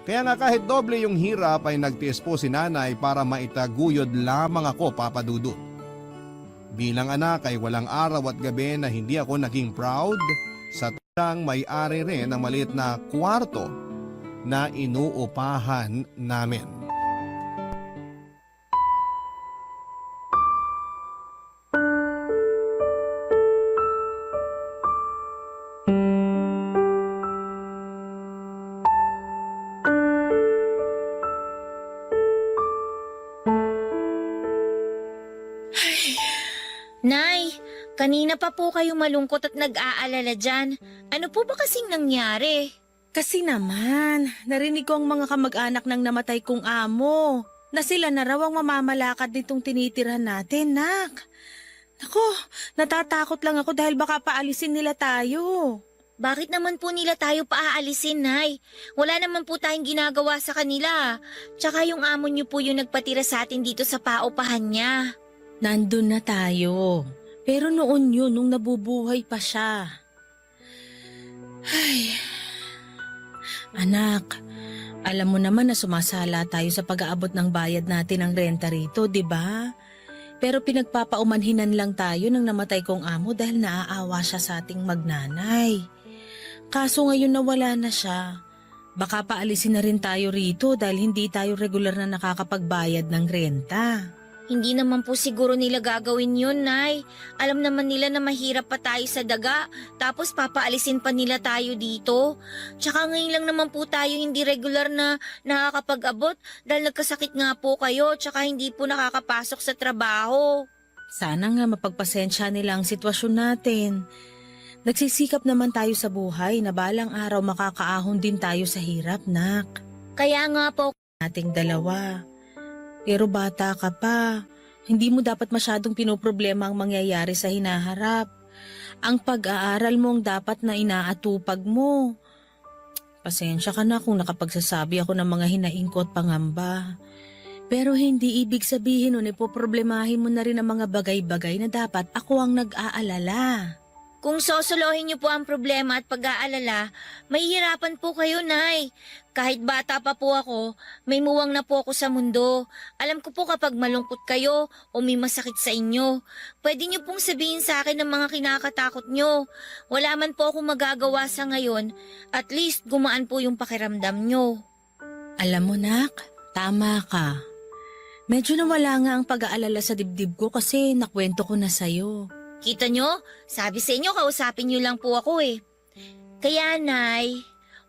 E: Kaya nga kahit doble yung hirap ay nagtiis po si nanay para maitaguyod lamang ako, Papa Dudut. Bilang anak ay walang araw at gabi na hindi ako naging proud sa siyang may-ari rin ng maliit na kwarto na inuupahan namin.
D: Nay, kanina pa po kayo malungkot at nag-aalala dyan. Ano po ba kasing nangyari?
B: Kasi naman, narinig ko ang mga kamag-anak ng namatay kong amo na sila na raw ang mamamalakad nitong tinitirhan natin, nak. Nako, natatakot lang ako dahil baka paalisin nila tayo.
D: Bakit naman po nila tayo paaalisin, Nay? Wala naman po tayong ginagawa sa kanila. Tsaka yung amo niyo po yung nagpatira sa atin dito sa paupahan niya.
B: Nandun na tayo. Pero noon yun, nung nabubuhay pa siya. Ay, anak, alam mo naman na sumasala tayo sa pag-aabot ng bayad natin ng renta rito, di ba? Pero pinagpapaumanhinan lang tayo nang namatay kong amo dahil naaawa siya sa ating magnanay. Kaso ngayon nawala na siya. Baka paalisin na rin tayo rito dahil hindi tayo regular na nakakapagbayad ng renta.
D: Hindi naman po siguro nila gagawin yun, Nay. Alam naman nila na mahirap pa tayo sa daga, tapos papaalisin pa nila tayo dito. Tsaka ngayon lang naman po tayo hindi regular na nakakapag-abot dahil nagkasakit nga po kayo, tsaka hindi po nakakapasok sa trabaho.
B: Sana nga mapagpasensya nila ang sitwasyon natin. Nagsisikap naman tayo sa buhay na balang araw makakaahon din tayo sa hirap, nak.
D: Kaya nga po,
B: Ating dalawa. Pero bata ka pa, hindi mo dapat masyadong pinoproblema ang mangyayari sa hinaharap. Ang pag-aaral mo ang dapat na inaatupag mo. Pasensya ka na kung nakapagsasabi ako ng mga hinaing ko at pangamba. Pero hindi ibig sabihin nun ipoproblemahin mo na rin ang mga bagay-bagay na dapat ako ang nag-aalala.
D: kung sosolohin niyo po ang problema at pag-aalala, mahihirapan po kayo, Nay. Kahit bata pa po ako, may muwang na po ako sa mundo. Alam ko po kapag malungkot kayo o may masakit sa inyo, pwede niyo pong sabihin sa akin ang mga kinakatakot niyo. Wala man po akong magagawa sa ngayon, at least gumaan po yung pakiramdam niyo.
F: Alam mo, nak, tama ka. Medyo nawala nga ang pag-aalala sa dibdib ko kasi nakwento ko na sa'yo.
D: Kita nyo? Sabi sa inyo, kausapin nyo lang po ako eh. Kaya, Nay,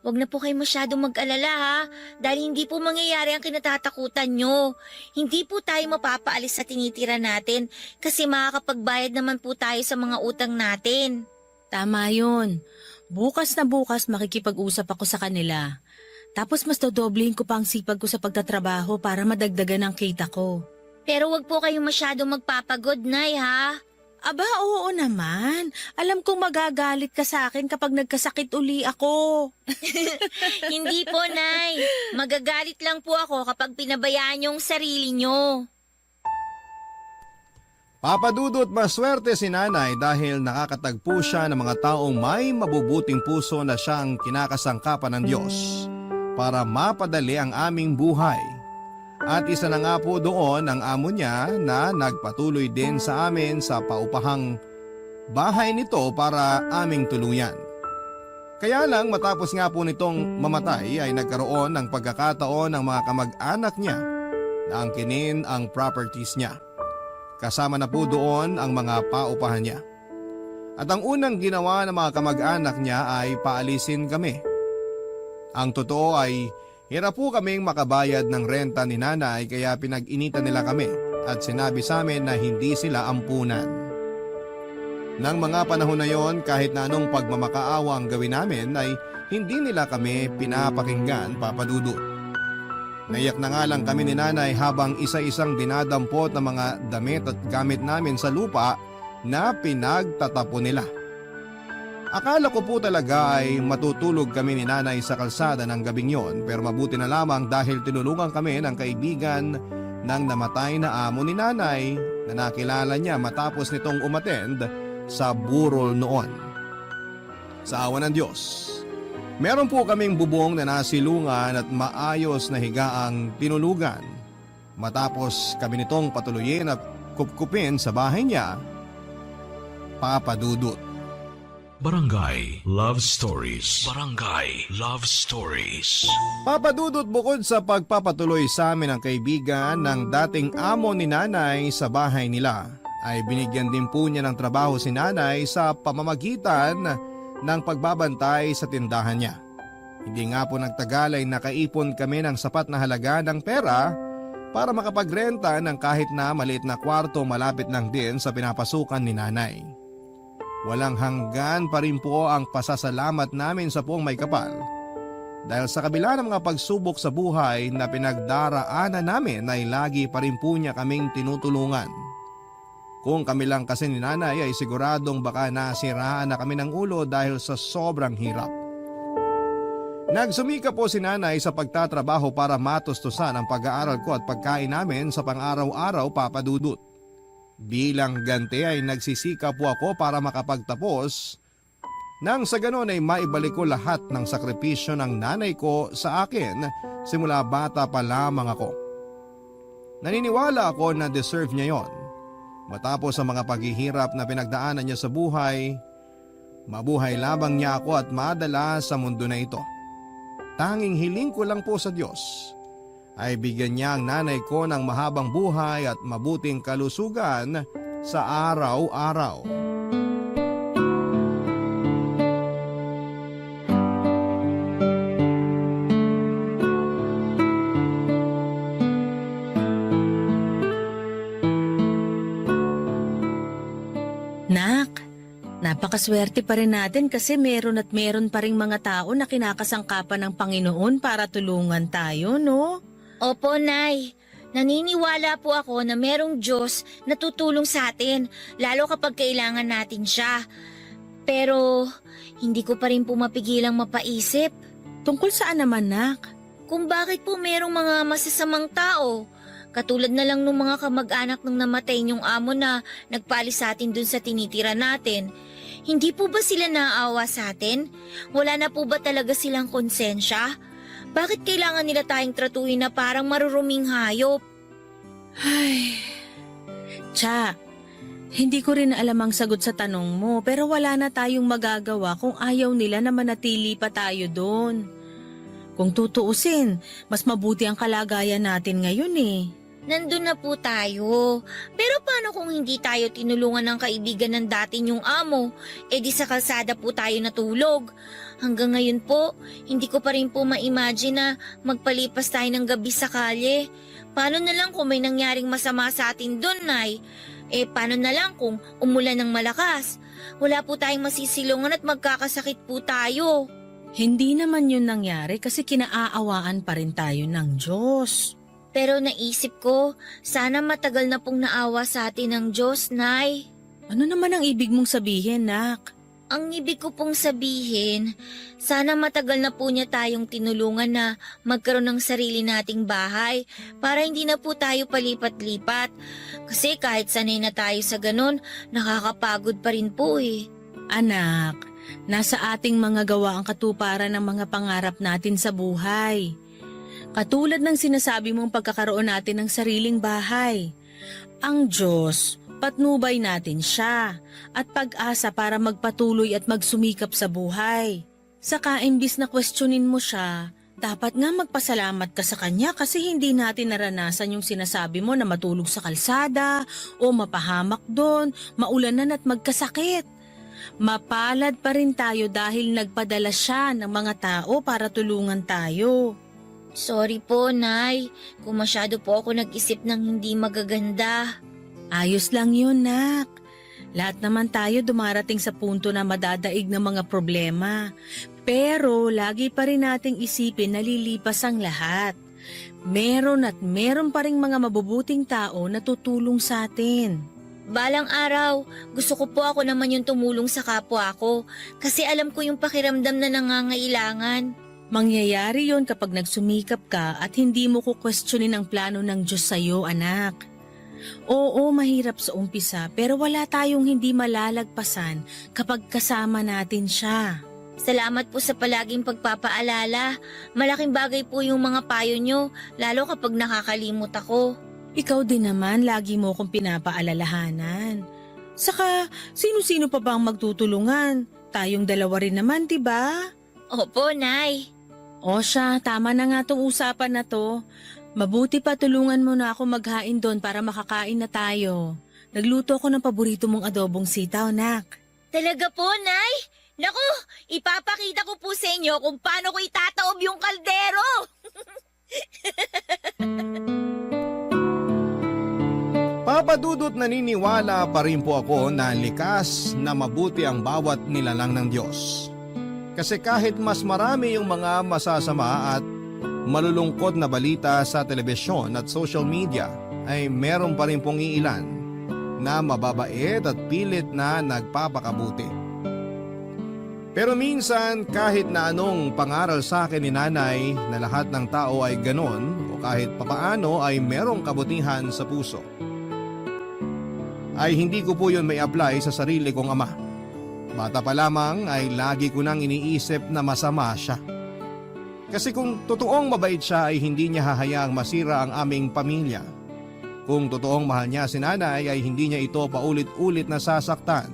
D: wag na po kayo masyadong mag-alala ha, dahil hindi po mangyayari ang kinatatakutan nyo. Hindi po tayo mapapaalis sa tinitira natin kasi makakapagbayad naman po tayo sa mga utang natin.
F: Tama yun. Bukas na bukas makikipag-usap ako sa kanila. Tapos mas dodoblehin ko pa ang sipag ko sa pagtatrabaho para madagdagan ang kita ko.
D: Pero wag po kayong masyadong magpapagod, Nay ha.
F: Aba, oo naman. Alam kong magagalit ka sa akin kapag nagkasakit uli ako.
D: Hindi po, Nay. Magagalit lang po ako kapag pinabayaan yung sarili nyo.
E: Papadudot maswerte si nanay dahil nakakatagpo siya ng mga taong may mabubuting puso na siyang kinakasangkapan ng Diyos para mapadali ang aming buhay. At isa na nga po doon ang amo niya na nagpatuloy din sa amin sa paupahang bahay nito para aming tuluyan. Kaya lang matapos nga po nitong mamatay ay nagkaroon ng pagkakataon ng mga kamag-anak niya na angkinin ang properties niya. Kasama na po doon ang mga paupahan niya. At ang unang ginawa ng mga kamag-anak niya ay paalisin kami. Ang totoo ay hirap po kaming makabayad ng renta ni nanay kaya pinag-initan nila kami at sinabi sa amin na hindi sila ampunan. Nang mga panahon na yon, kahit na anong pagmamakaawa ang gawin namin ay hindi nila kami pinapakinggan, Papadudot. Naiyak na nga lang kami ni nanay habang isa-isang dinadampot ng mga damit at gamit namin sa lupa na pinagtatapon nila. Akala ko po talaga ay matutulog kami ni nanay sa kalsada ng gabing yon, pero mabuti na lamang dahil tinulungan kami ng kaibigan ng namatay na amo ni nanay na nakilala niya matapos nitong umattend sa burol noon. Sa awa ng Diyos, meron po kaming bubong na nasilungan at maayos na higaang tinulugan. Matapos kami nitong patuloyin at kupkupin sa bahay niya, Papadudot.
G: Barangay Love Stories. Barangay Love Stories.
E: Papadudot, bukod sa pagpapatuloy sa amin ng kaibigan ng dating amo ni nanay sa bahay nila, ay binigyan din po niya ng trabaho si nanay sa pamamagitan ng pagbabantay sa tindahan niya. Hindi nga po nagtagal ay nakaipon kami ng sapat na halaga ng pera para makapagrenta ng kahit na maliit na kwarto malapit lang din sa pinapasukan ni nanay. Walang hanggan pa rin po ang pasasalamat namin sa Poong May Kapal dahil sa kabila ng mga pagsubok sa buhay na pinagdaraanan namin ay lagi pa rin po niya kaming tinutulungan. Kung kami lang kasi ni nanay ay siguradong baka nasiraan na kami ng ulo dahil sa sobrang hirap. Nagsumika po si nanay sa pagtatrabaho para matustusan ang pag-aaral ko at pagkain namin sa pang-araw-araw, Papadudot. Bilang ganti ay nagsisika po ako para makapagtapos nang sa ganon ay maibalik ko lahat ng sakripisyo ng nanay ko sa akin simula bata pa lamang ako. Naniniwala ako na deserve niya yon. Matapos ang mga paghihirap na pinagdaanan niya sa buhay, mabuhay labang niya ako at madala sa mundo na ito. Tanging hiling ko lang po sa Diyos ay bigyan niya ang nanay ko ng mahabang buhay at mabuting kalusugan sa araw-araw.
F: Nak, napakaswerte pa rin natin kasi meron at meron pa ring mga tao na kinakasangkapan ng Panginoon para tulungan tayo, no?
D: Opo, Nay. Naniniwala po ako na merong Diyos na tutulong sa atin, lalo kapag kailangan natin siya. Pero hindi ko pa rin po mapigilang mapaisip
F: Tungkol saan naman, nak?
D: kung bakit po merong mga masasamang tao. Katulad na lang ng mga kamag-anak ng namatay niyong amo na nagpalis sa atin dun sa tinitira natin. Hindi po ba sila naaawa sa atin? Wala na po ba talaga silang konsensya? Bakit kailangan nila tayong tratuhin na parang maruruming hayop?
F: Ay, Cha, hindi ko rin alam ang sagot sa tanong mo pero wala na tayong magagawa kung ayaw nila na manatili pa tayo doon. Kung tutuusin, mas mabuti ang kalagayan natin ngayon eh.
D: Nandun na po tayo. Pero paano kung hindi tayo tinulungan ng kaibigan ng dati niyong amo? E di sa kalsada po tayo natulog. Hanggang ngayon po, hindi ko pa rin po ma-imagine na magpalipas tayo ng gabi sa kalye. Paano na lang kung may nangyaring masama sa atin doon, Nay? Paano na lang kung umulan ng malakas? Wala po tayong masisilungan at magkakasakit po tayo.
F: Hindi naman yun nangyari kasi kinaaawaan pa rin tayo ng Diyos.
D: Pero naisip ko, sana matagal na pong naawa sa atin ng Diyos, Nay.
F: Ano naman ang ibig mong sabihin, Nak?
D: Ang ibig ko pong sabihin, sana matagal na po niya tayong tinulungan na magkaroon ng sarili nating bahay para hindi na po tayo palipat-lipat. Kasi kahit sanay na tayo sa ganun, nakakapagod pa rin po eh.
F: Anak, nasa ating mga gawa ang katuparan ng mga pangarap natin sa buhay. Katulad ng sinasabi mong pagkakaroon natin ng sariling bahay. Ang Diyos, patnubay natin siya at pag-asa para magpatuloy at magsumikap sa buhay. Saka imbis na questionin mo siya, dapat nga magpasalamat ka sa kanya kasi hindi natin naranasan yung sinasabi mo na matulog sa kalsada o mapahamak doon, maulanan at magkasakit. Mapalad pa rin tayo dahil nagpadala siya ng mga tao para tulungan tayo.
D: Sorry po, Nay, kung masyado po ako nag-isip ng hindi magaganda.
F: Ayos lang yun, Nak. Lahat naman tayo dumarating sa punto na madadaig ng mga problema. Pero lagi pa rin nating isipin na lilipas ang lahat. Meron at meron pa ring mga mabubuting tao na tutulong sa atin.
D: Balang araw, gusto ko po ako naman yung tumulong sa kapwa ko kasi alam ko yung pakiramdam na nangangailangan.
F: Mangyayari yon kapag nagsumikap ka at hindi mo kukwestiyonin ang plano ng Diyos sa'yo, anak. Oo, mahirap sa umpisa pero wala tayong hindi malalagpasan kapag kasama natin siya.
D: Salamat po sa palaging pagpapaalala. Malaking bagay po yung mga payo nyo, lalo kapag nakakalimot ako.
F: Ikaw din naman, lagi mo akong pinapaalalahanan. Saka, sino-sino pa ba ang magtutulungan? Tayong dalawa rin naman, diba?
D: Opo, Nay.
F: O siya, tama na nga tong usapan na to. Mabuti pa tulungan mo na ako maghain doon para makakain na tayo. Nagluto ako ng paborito mong adobong sitaw, Nak.
D: Talaga po, Nay? Naku, ipapakita ko po sa inyo kung paano ko itataob yung kaldero.
E: Papadudot naniniwala pa rin po ako na likas na mabuti ang bawat nilalang ng Diyos. Kasi kahit mas marami yung mga masasama at malulungkot na balita sa telebisyon at social media, ay meron pa rin pong iilan na mababait at pilit na nagpapakabuti. Pero minsan kahit na anong pangaral sa akin ni Nanay na lahat ng tao ay ganon o kahit papaano ay merong kabutihan sa puso, ay hindi ko po yun may apply sa sarili kong ama. Bata pa lamang ay lagi ko nang iniisip na masama siya. Kasi kung totoong mabait siya ay hindi niya hahayaang masira ang aming pamilya. Kung totoong mahal niya si Nanay ay hindi niya ito paulit-ulit na sasaktan.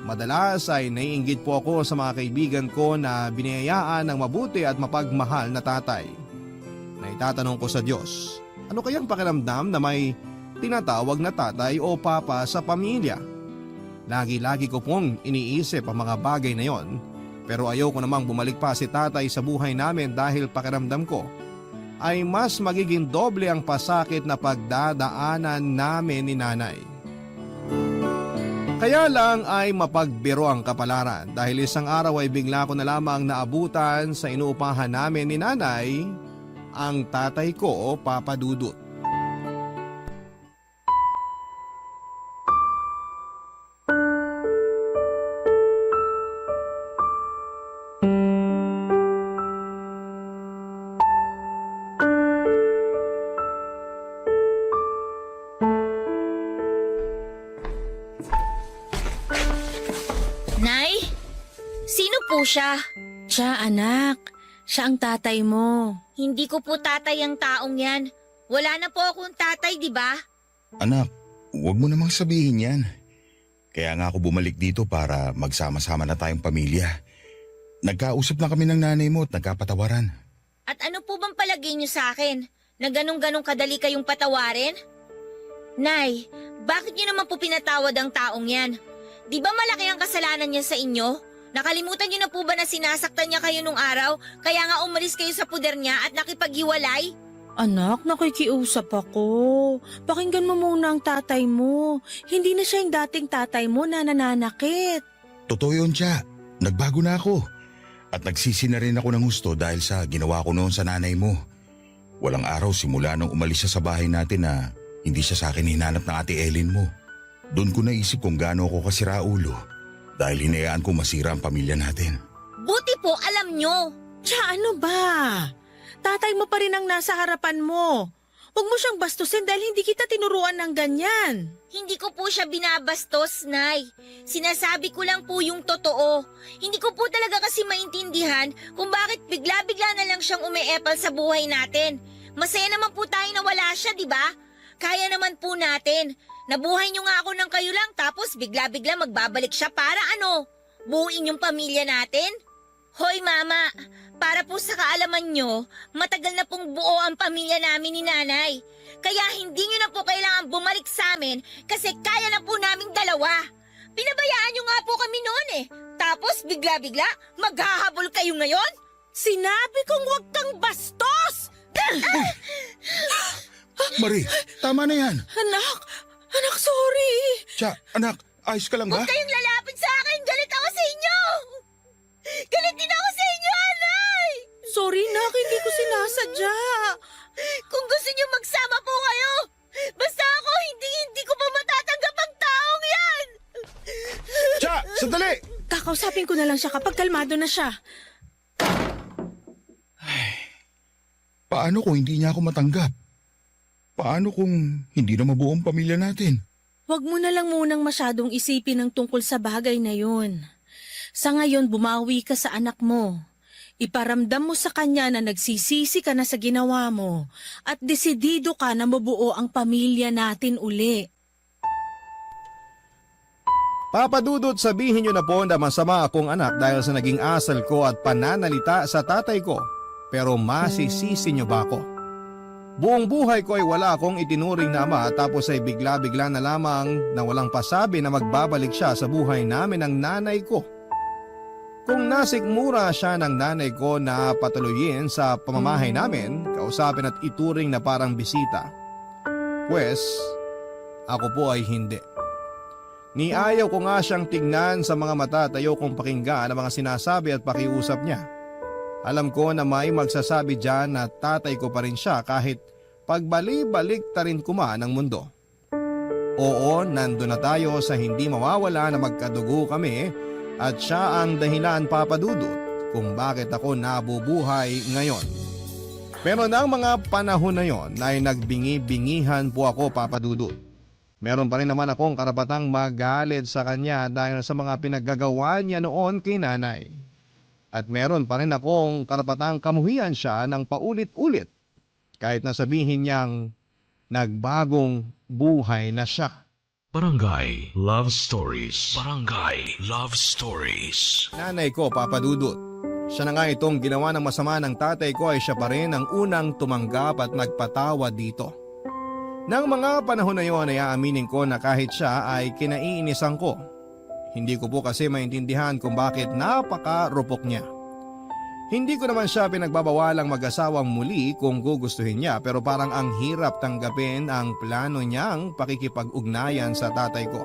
E: Madalas ay naiinggit po ako sa mga kaibigan ko na biniyayaan ng mabuti at mapagmahal na tatay. Na itatanong ko sa Diyos, ano kayang pakiramdam na may tinatawag na tatay o papa sa pamilya? Lagi-lagi ko pong iniisip ang mga bagay na yon, pero ayoko namang bumalik pa si tatay sa buhay namin dahil pakiramdam ko ay mas magiging doble ang pasakit na pagdadaanan namin ni Nanay. Kaya lang ay mapagbiro ang kapalaran dahil isang araw ay bigla ko na lamang naabutan sa inuupahan namin ni Nanay ang tatay ko, Papa Dudut.
D: Nay? Sino po siya?
F: Siya, anak. Siya ang tatay mo.
D: Hindi ko po tatay ang taong yan. Wala na po akong tatay, di ba?
H: Anak, huwag mo namang sabihin yan. Kaya nga ako bumalik dito para magsama-sama na tayong pamilya. Nagkausap na kami ng nanay mo at nagkapatawaran.
D: At ano po bang palagay niyo sa akin? Na ganong-ganong kadali kayong patawarin? Nay, bakit niyo naman po pinatawad ang taong yan? Di ba malaki ang kasalanan niya sa inyo? Nakalimutan niyo na po ba na sinasaktan niya kayo nung araw? Kaya nga umalis kayo sa puder niya at nakipaghiwalay?
F: Anak, nakikiusap ako. Pakinggan mo muna ang tatay mo. Hindi na siya yung dating tatay mo na nananakit.
H: Totoo yun, Tia. Nagbago na ako. At nagsisi na rin ako ng gusto dahil sa ginawa ko noon sa nanay mo. Walang araw simula nung umalis siya sa bahay natin na hindi siya sa akin hinanap ng ate Ellen mo. Doon ko naisip kung gaano ako kasira ulo dahil hinayaan ko masira ang pamilya natin.
D: Buti po alam niyo.
F: Tiya, ano ba? Tatay mo pa rin ang nasa harapan mo. Huwag mo siyang bastusin dahil hindi kita tinuruan ng ganyan.
D: Hindi ko po siya binabastos, Nay. Sinasabi ko lang po yung totoo. Hindi ko po talaga kasi maintindihan kung bakit bigla-bigla na lang siyang umeepal sa buhay natin. Masaya naman po tayo na wala siya, di ba? Kaya naman po natin. Nabuhay niyo nga ako ng kayo lang tapos bigla-bigla magbabalik siya para ano? Buuin yung pamilya natin? Hoy Mama, para po sa kaalaman nyo, matagal na pong buo ang pamilya namin ni Nanay. Kaya hindi nyo na po kailangan bumalik sa amin kasi kaya na po naming dalawa. Pinabayaan nyo nga po kami noon eh. Tapos bigla-bigla, maghahabol kayo ngayon?
F: Sinabi kong huwag kang bastos!
H: Marie, tama na yan.
F: Anak, sorry.
H: Tia, anak, ayos ka lang ba?
D: Huwag kayong lalapit sa akin, galit ako sa inyo! Galit din ako sa inyo, Anay!
F: Sorry, nak, hindi ko sinasadya.
D: Kung gusto niyo magsama po kayo, basta ako hindi ko pa matatanggap ang taong yan!
H: Tia, sandali!
F: Kakausapin ko na lang siya kapag kalmado na siya.
H: Paano kung hindi niya ako matanggap? Paano kung hindi na mabuo ang pamilya natin?
F: Huwag mo na lang munang masyadong isipin ang tungkol sa bagay na yun. Sa ngayon, bumawi ka sa anak mo. Iparamdam mo sa kanya na nagsisisi ka na sa ginawa mo at desidido ka na mabuo ang pamilya natin uli.
E: Papa Dudut, sabihin niyo na po na masama akong anak dahil sa naging asal ko at pananalita sa tatay ko. Pero masisisi niyo ba ako? Buong buhay ko ay wala akong itinuring na ama tapos ay bigla-bigla na lamang na walang pasabi na magbabalik siya sa buhay namin ng nanay ko. Kung nasikmura siya ng nanay ko na patuloyin sa pamamahay namin, kausapin at ituring na parang bisita, pues ako po ay hindi. Niayaw ko nga siyang tignan sa mga mata at ayaw kong pakinggan ang mga sinasabi at pakiusap niya. Alam ko na may magsasabi dyan na tatay ko pa rin siya kahit pagbali-balik ta rin kuma ng mundo. Oo, nando na tayo sa hindi mawawala na magkadugo kami at siya ang dahilan, Papa Dudut, kung bakit ako nabubuhay ngayon. Pero ng mga panahon na yon ay nagbingi-bingihan po ako, Papa Dudut. Meron pa rin naman akong karapatang magalit sa kanya dahil sa mga pinaggagawa niya noon kay nanay. At meron pa rin akong karapatang kamuhian siya ng paulit-ulit kahit na sabihin niyang nagbagong buhay na siya.
G: Barangay Love Stories. Barangay Love Stories.
E: Nanay ko, Papa Dudut. Siya na nga itong ginawa ng masama ng tatay ko ay siya pa rin ang unang tumanggap at nagpatawa dito. Nang mga panahon na yon ay aaminin ko na kahit siya ay kinaiinisan ko. Hindi ko po kasi maintindihan kung bakit napaka-rupok niya. Hindi ko naman siya pinagbabawalang mag-asawang muli kung gugustuhin niya pero parang ang hirap tanggapin ang plano niyang pakikipag-ugnayan sa tatay ko.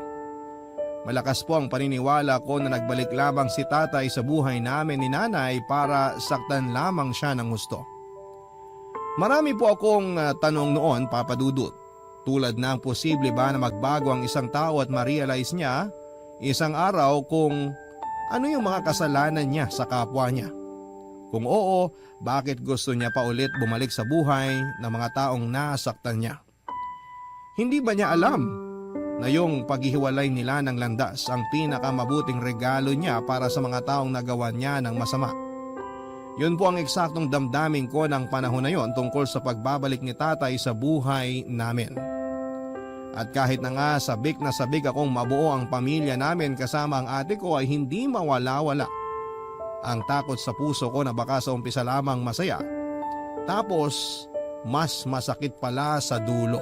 E: Malakas po ang paniniwala ko na nagbalik lamang si tatay sa buhay namin ni nanay para saktan lamang siya ng gusto. Marami po akong tanong noon, Papa Dudut. Tulad ng posible ba na magbago ang isang tao at ma-realize niya isang araw kung ano yung mga kasalanan niya sa kapwa niya. Kung oo, bakit gusto niya pa ulit bumalik sa buhay ng mga taong nasaktan niya? Hindi ba niya alam na yung paghihiwalay nila ng landas ang pinakamabuting regalo niya para sa mga taong nagawa niya ng masama? Yun po ang eksaktong damdamin ko ng panahon na yon tungkol sa pagbabalik ni tatay sa buhay namin. At kahit na nga sabik na sabik akong mabuo ang pamilya namin kasama ang ate ko ay hindi mawala-wala ang takot sa puso ko na baka sa umpisa lamang masaya, tapos mas masakit pala sa dulo.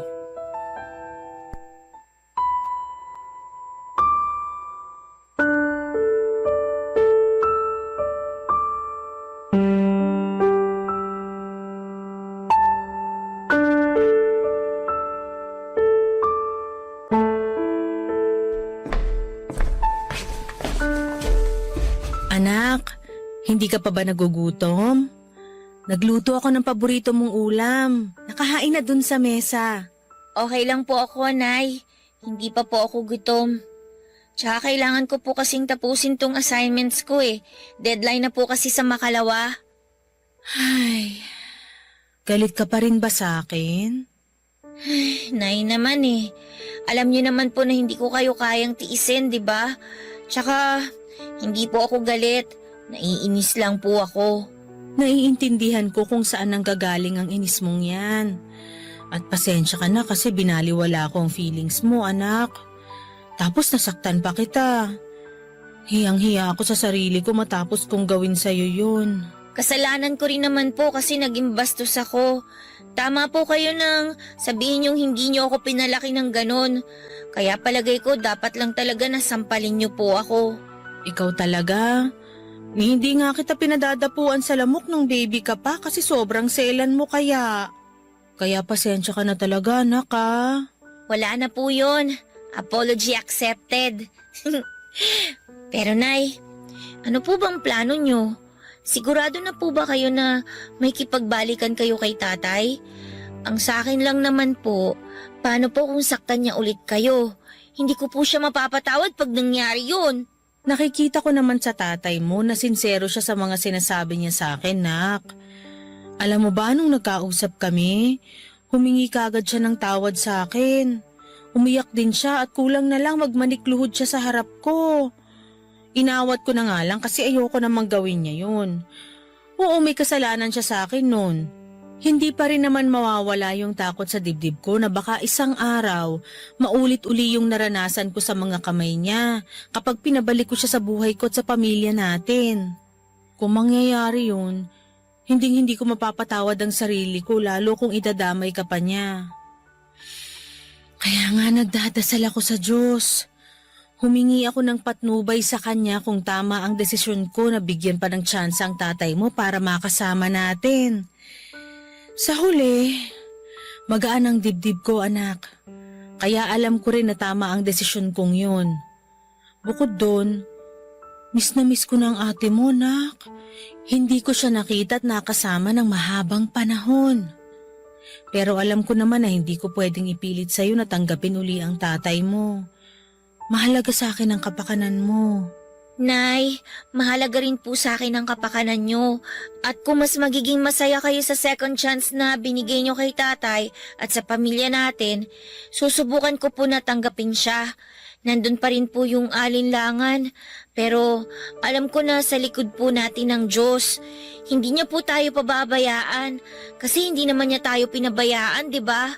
F: Anak, hindi ka pa ba nagugutom? Nagluto ako ng paborito mong ulam. Nakahain na dun sa mesa.
D: Okay lang po ako, Nay. Hindi pa po ako gutom. Tsaka kailangan ko po kasing tapusin tong assignments ko eh. Deadline na po kasi sa makalawa.
F: Ay, galit ka pa rin ba sa akin?
D: Nay naman eh. Alam niyo naman po na hindi ko kayo kayang tiisin, di ba? Tsaka, hindi po ako galit. Naiinis lang po ako.
F: Naiintindihan ko kung saan nanggagaling ang inis mong yan. At pasensya ka na kasi binaliwala ko ang feelings mo, anak. Tapos nasaktan pa kita. Hiyang-hiya ako sa sarili ko matapos kong gawin sa'yo yun.
D: Kasalanan ko rin naman po kasi naging bastos ako. Tama po kayo nang sabihin yung hindi niyo ako pinalaki ng ganon. Kaya palagay ko dapat lang talaga na sampalin niyo po ako.
F: Ikaw talaga? Hindi nga kita pinadadapuan sa lamok ng baby ka pa kasi sobrang selan mo kaya. Kaya pasensya ka na talaga, anak ha.
D: Wala na po yun. Apology accepted. Pero Nay, ano po bang plano niyo? Sigurado na po ba kayo na may kipagbalikan kayo kay tatay? Ang sa akin lang naman po, paano po kung saktan niya ulit kayo? Hindi ko po siya mapapatawad pag nangyari yun.
F: Nakikita ko naman sa tatay mo na sincero siya sa mga sinasabi niya sa akin, nak. Alam mo ba nung nagkausap kami, humingi kagad siya ng tawad sa akin. Umiyak din siya at kulang na lang magmanikluhod siya sa harap ko. Inawat ko na nga lang kasi ayoko namang gawin niya yun. Oo, may kasalanan siya sa akin nun. Hindi pa rin naman mawawala yung takot sa dibdib ko na baka isang araw maulit-uli yung naranasan ko sa mga kamay niya kapag pinabalik ko siya sa buhay ko at sa pamilya natin. Kung mangyayari yun, hindi ko mapapatawad ang sarili ko lalo kung idadamay ka pa niya. Kaya nga nagdadasal ako sa Diyos. Humingi ako ng patnubay sa kanya kung tama ang desisyon ko na bigyan pa ng tsansa ang tatay mo para makasama natin. Sa huli, magaan ang dibdib ko, anak. Kaya alam ko rin na tama ang desisyon kong yun. Bukod doon, miss na miss ko ng ate mo, nak. Hindi ko siya nakita at nakasama ng mahabang panahon. Pero alam ko naman na hindi ko pwedeng ipilit sa'yo na tanggapin uli ang tatay mo. Mahalaga sa akin ang kapakanan mo.
D: Nay, mahalaga rin po sa akin ang kapakanan nyo. At kung mas magiging masaya kayo sa second chance na binigay nyo kay tatay at sa pamilya natin, susubukan ko po na tanggapin siya. Nandun pa rin po yung alinlangan. Pero alam ko na sa likod po natin ng Diyos. Hindi niya po tayo pababayaan. Kasi hindi naman niya tayo pinabayaan, di ba?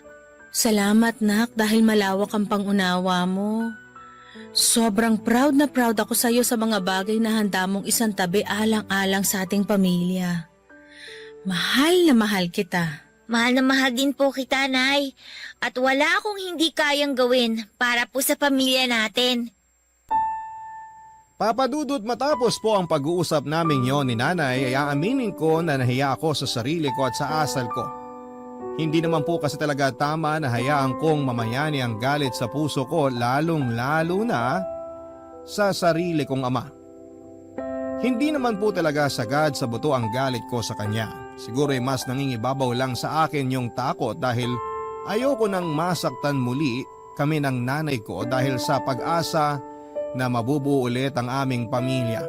F: Salamat, nak, dahil malawak ang pangunawa mo. Sobrang proud na proud ako sa iyo sa mga bagay na handa mong isang tabi alang-alang sa ating pamilya. Mahal na mahal kita.
D: Mahal na mahal din po kita, Nay. At wala akong hindi kayang gawin para po sa pamilya natin.
E: Papadudot matapos po ang pag-uusap naming yon ni Nanay ay aaminin ko na nahiya ako sa sarili ko at sa asal ko. Hindi naman po kasi talaga tama na hayaan kong mamayani ang galit sa puso ko lalong-lalo na sa sarili kong ama. Hindi naman po talaga sagad sa buto ang galit ko sa kanya. Siguro ay mas nangingibabaw lang sa akin yung takot dahil ayoko nang masaktan muli kami ng nanay ko dahil sa pag-asa na mabubuo ulit ang aming pamilya.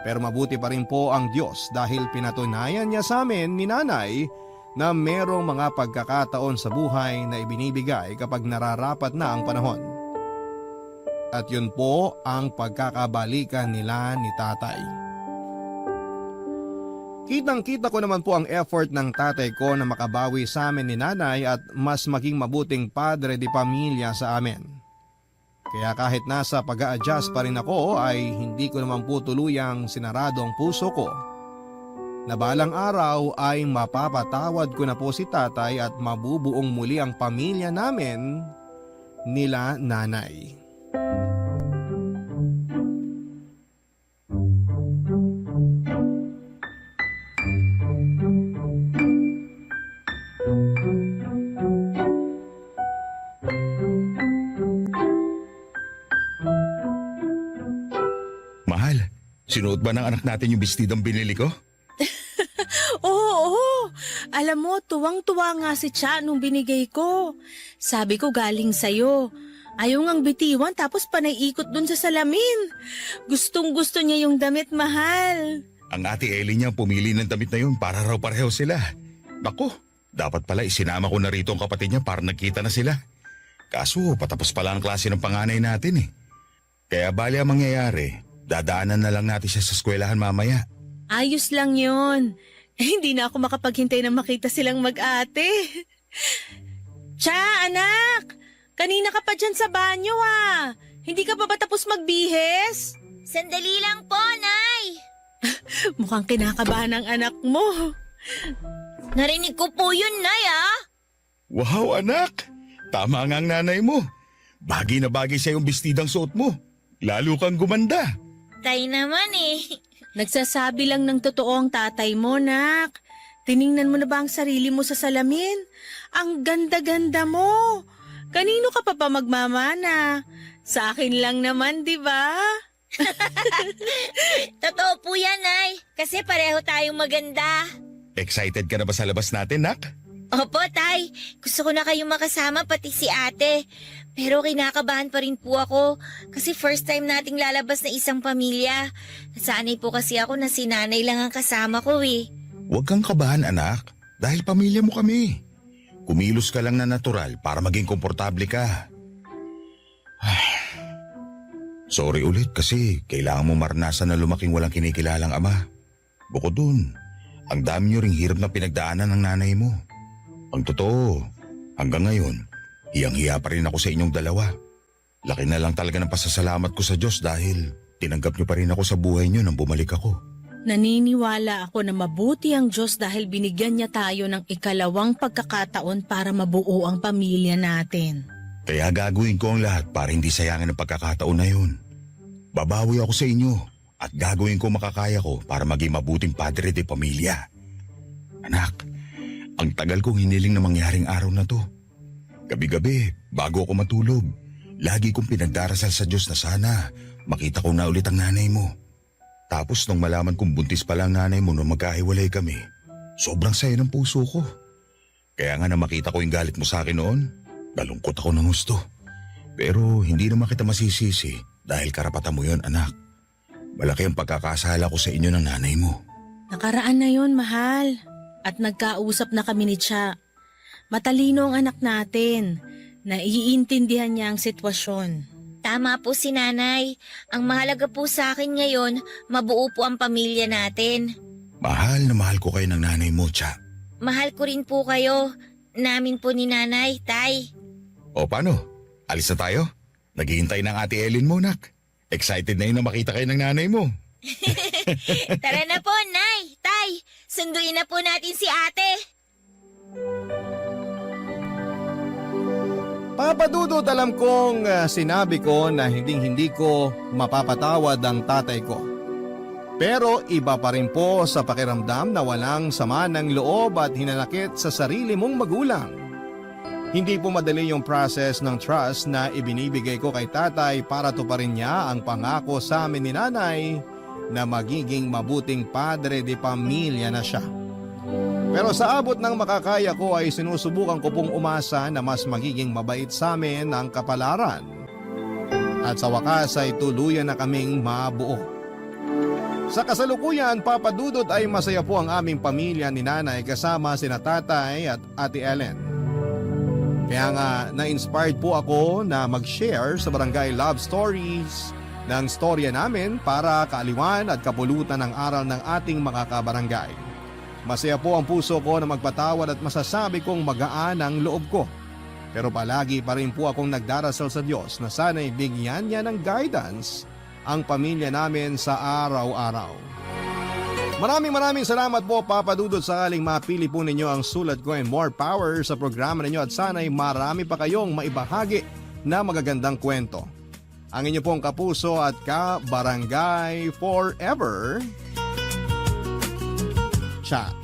E: Pero mabuti pa rin po ang Diyos dahil pinatunayan niya sa amin ni nanay na merong mga pagkakataon sa buhay na ibinibigay kapag nararapat na ang panahon. At yun po ang pagkakabalikan nila ni tatay. Kitang-kita ko naman po ang effort ng tatay ko na makabawi sa amin ni nanay at mas maging mabuting padre di pamilya sa amin. Kaya kahit nasa pag-a-adjust pa rin ako ay hindi ko naman po tuluyang sinarado ang puso ko na balang araw ay mapapatawad ko na po si tatay at mabubuong muli ang pamilya namin nila nanay.
H: Mahal, sinuot ba ng anak natin yung bestidong binili ko?
F: Oo. Alam mo, tuwang-tuwa nga si Cha nung binigay ko. Sabi ko galing sa'yo. Ayaw ngang bitiwan tapos panay-ikot dun sa salamin. Gustong-gusto niya yung damit, mahal.
H: Ang ate Ellie niya pumili ng damit na yun para raw pareho sila. Naku, dapat pala isinama ko na rito ang kapatid niya para nagkita na sila. Kaso patapos pala ang klase ng panganay natin eh. Kaya bali ang mangyayari, dadaanan na lang natin siya sa eskwelahan mamaya.
F: Ayos lang yon. Hindi na ako makapaghintay na makita silang mag-ate. Cha, anak! Kanina ka pa dyan sa banyo ah. Hindi ka pa ba tapos magbihes?
D: Sandali lang po, Nay.
F: Mukhang kinakabahan ang anak mo.
D: Narinig ko po yun, Nay, ah.
H: Wow anak, tama nga ang nanay mo. Bagay na bagay sa yung bestidang suot mo. Lalo kang gumanda.
D: Tay naman eh.
F: Nagsasabi lang ng totoo ang tatay mo, nak. Tiningnan mo na ba ang sarili mo sa salamin? Ang ganda-ganda mo. Kanino ka pa magmamana? Sa akin lang naman, di ba?
D: Totoo po yan, Nay. Kasi pareho tayong maganda.
H: Excited ka na ba sa labas natin, nak?
D: Opo, Tay. Gusto ko na kayong makasama pati si ate. Pero kinakabahan pa rin po ako kasi first time nating lalabas na isang pamilya. Nasanay po kasi ako na si nanay lang ang kasama ko eh.
H: Huwag kang kabahan anak, dahil pamilya mo kami. Kumilos ka lang na natural para maging komportable ka. Sorry ulit kasi kailangan mo maranasan na lumaking walang kinikilalang ama. Bukod dun, ang dami nyo ring hirap na pinagdaanan ng nanay mo. Ang totoo, hanggang ngayon, hiyang-hiya pa rin ako sa inyong dalawa. Laki na lang talaga ng pasasalamat ko sa Diyos dahil tinanggap niyo pa rin ako sa buhay niyo nang bumalik ako.
F: Naniniwala ako na mabuti ang Diyos dahil binigyan niya tayo ng ikalawang pagkakataon para mabuo ang pamilya natin.
H: Kaya gagawin ko ang lahat para hindi sayangin ang pagkakataon na yun. Babawi ako sa inyo at gagawin ko makakaya ko para maging mabuting padre de pamilya. Anak, ang tagal kong hiniling na mangyaring araw na to. Gabi-gabi, bago ako matulog, lagi kong pinagdarasal sa Diyos na sana makita ko na ulit ang nanay mo. Tapos nung malaman kong buntis pala ang nanay mo nung magkahiwalay kami, sobrang saya ng puso ko. Kaya nga na makita ko yung galit mo sa akin noon, nalungkot ako ng gusto. Pero hindi naman kita masisisi dahil karapatan mo yon anak. Malaki ang pagkakasala ko sa inyo ng nanay mo.
F: Nakaraan na yon, mahal. At nagkausap na kami ni Cha. Matalino ang anak natin. Naiintindihan niya ang sitwasyon.
D: Tama po si nanay. Ang mahalaga po sa akin ngayon, mabuo po ang pamilya natin.
H: Mahal na mahal ko kayo ng nanay mo, Cha.
D: Mahal ko rin po kayo. Namin po ni nanay, Tay.
H: O paano? Alis na tayo? Naghihintay ng ate Ellen mo, nak. Excited na yun na makita kayo ng nanay mo.
D: Tara na po, Nay, Tay. Sunduin na po natin si ate.
E: Papadudot, alam kong sinabi ko na hindi ko mapapatawad ang tatay ko. Pero iba pa rin po sa pakiramdam na walang sama ng loob at hinanakit sa sarili mong magulang. Hindi po madali yung process ng trust na ibinibigay ko kay tatay para tuparin niya ang pangako sa amin ni nanay na magiging mabuting padre de pamilya na siya. Pero sa abot ng makakaya ko ay sinusubukan ko pong umasa na mas magiging mabait sa amin ang kapalaran. At sa wakas ay tuluyan na kaming mabuo. Sa kasalukuyan, papadudot ay masaya po ang aming pamilya ni nanay kasama sina tatay at ate Ellen. Kaya nga na-inspired po ako na mag-share sa Barangay Love Stories ng storya namin para kaaliwan at kapulutan ng aral ng ating mga kabarangay. Masaya po ang puso ko na magpatawad at masasabi kong magaan ang loob ko. Pero palagi pa rin po akong nagdarasal sa Diyos na sana'y bigyan niya ng guidance ang pamilya namin sa araw-araw. Maraming salamat po Papa Dudut, sakaling mapili po ninyo ang sulat ko and more power sa programa ninyo at sana'y marami pa kayong maibahagi na magagandang kwento. Ang inyo pong kapuso at ka-barangay forever, Chat.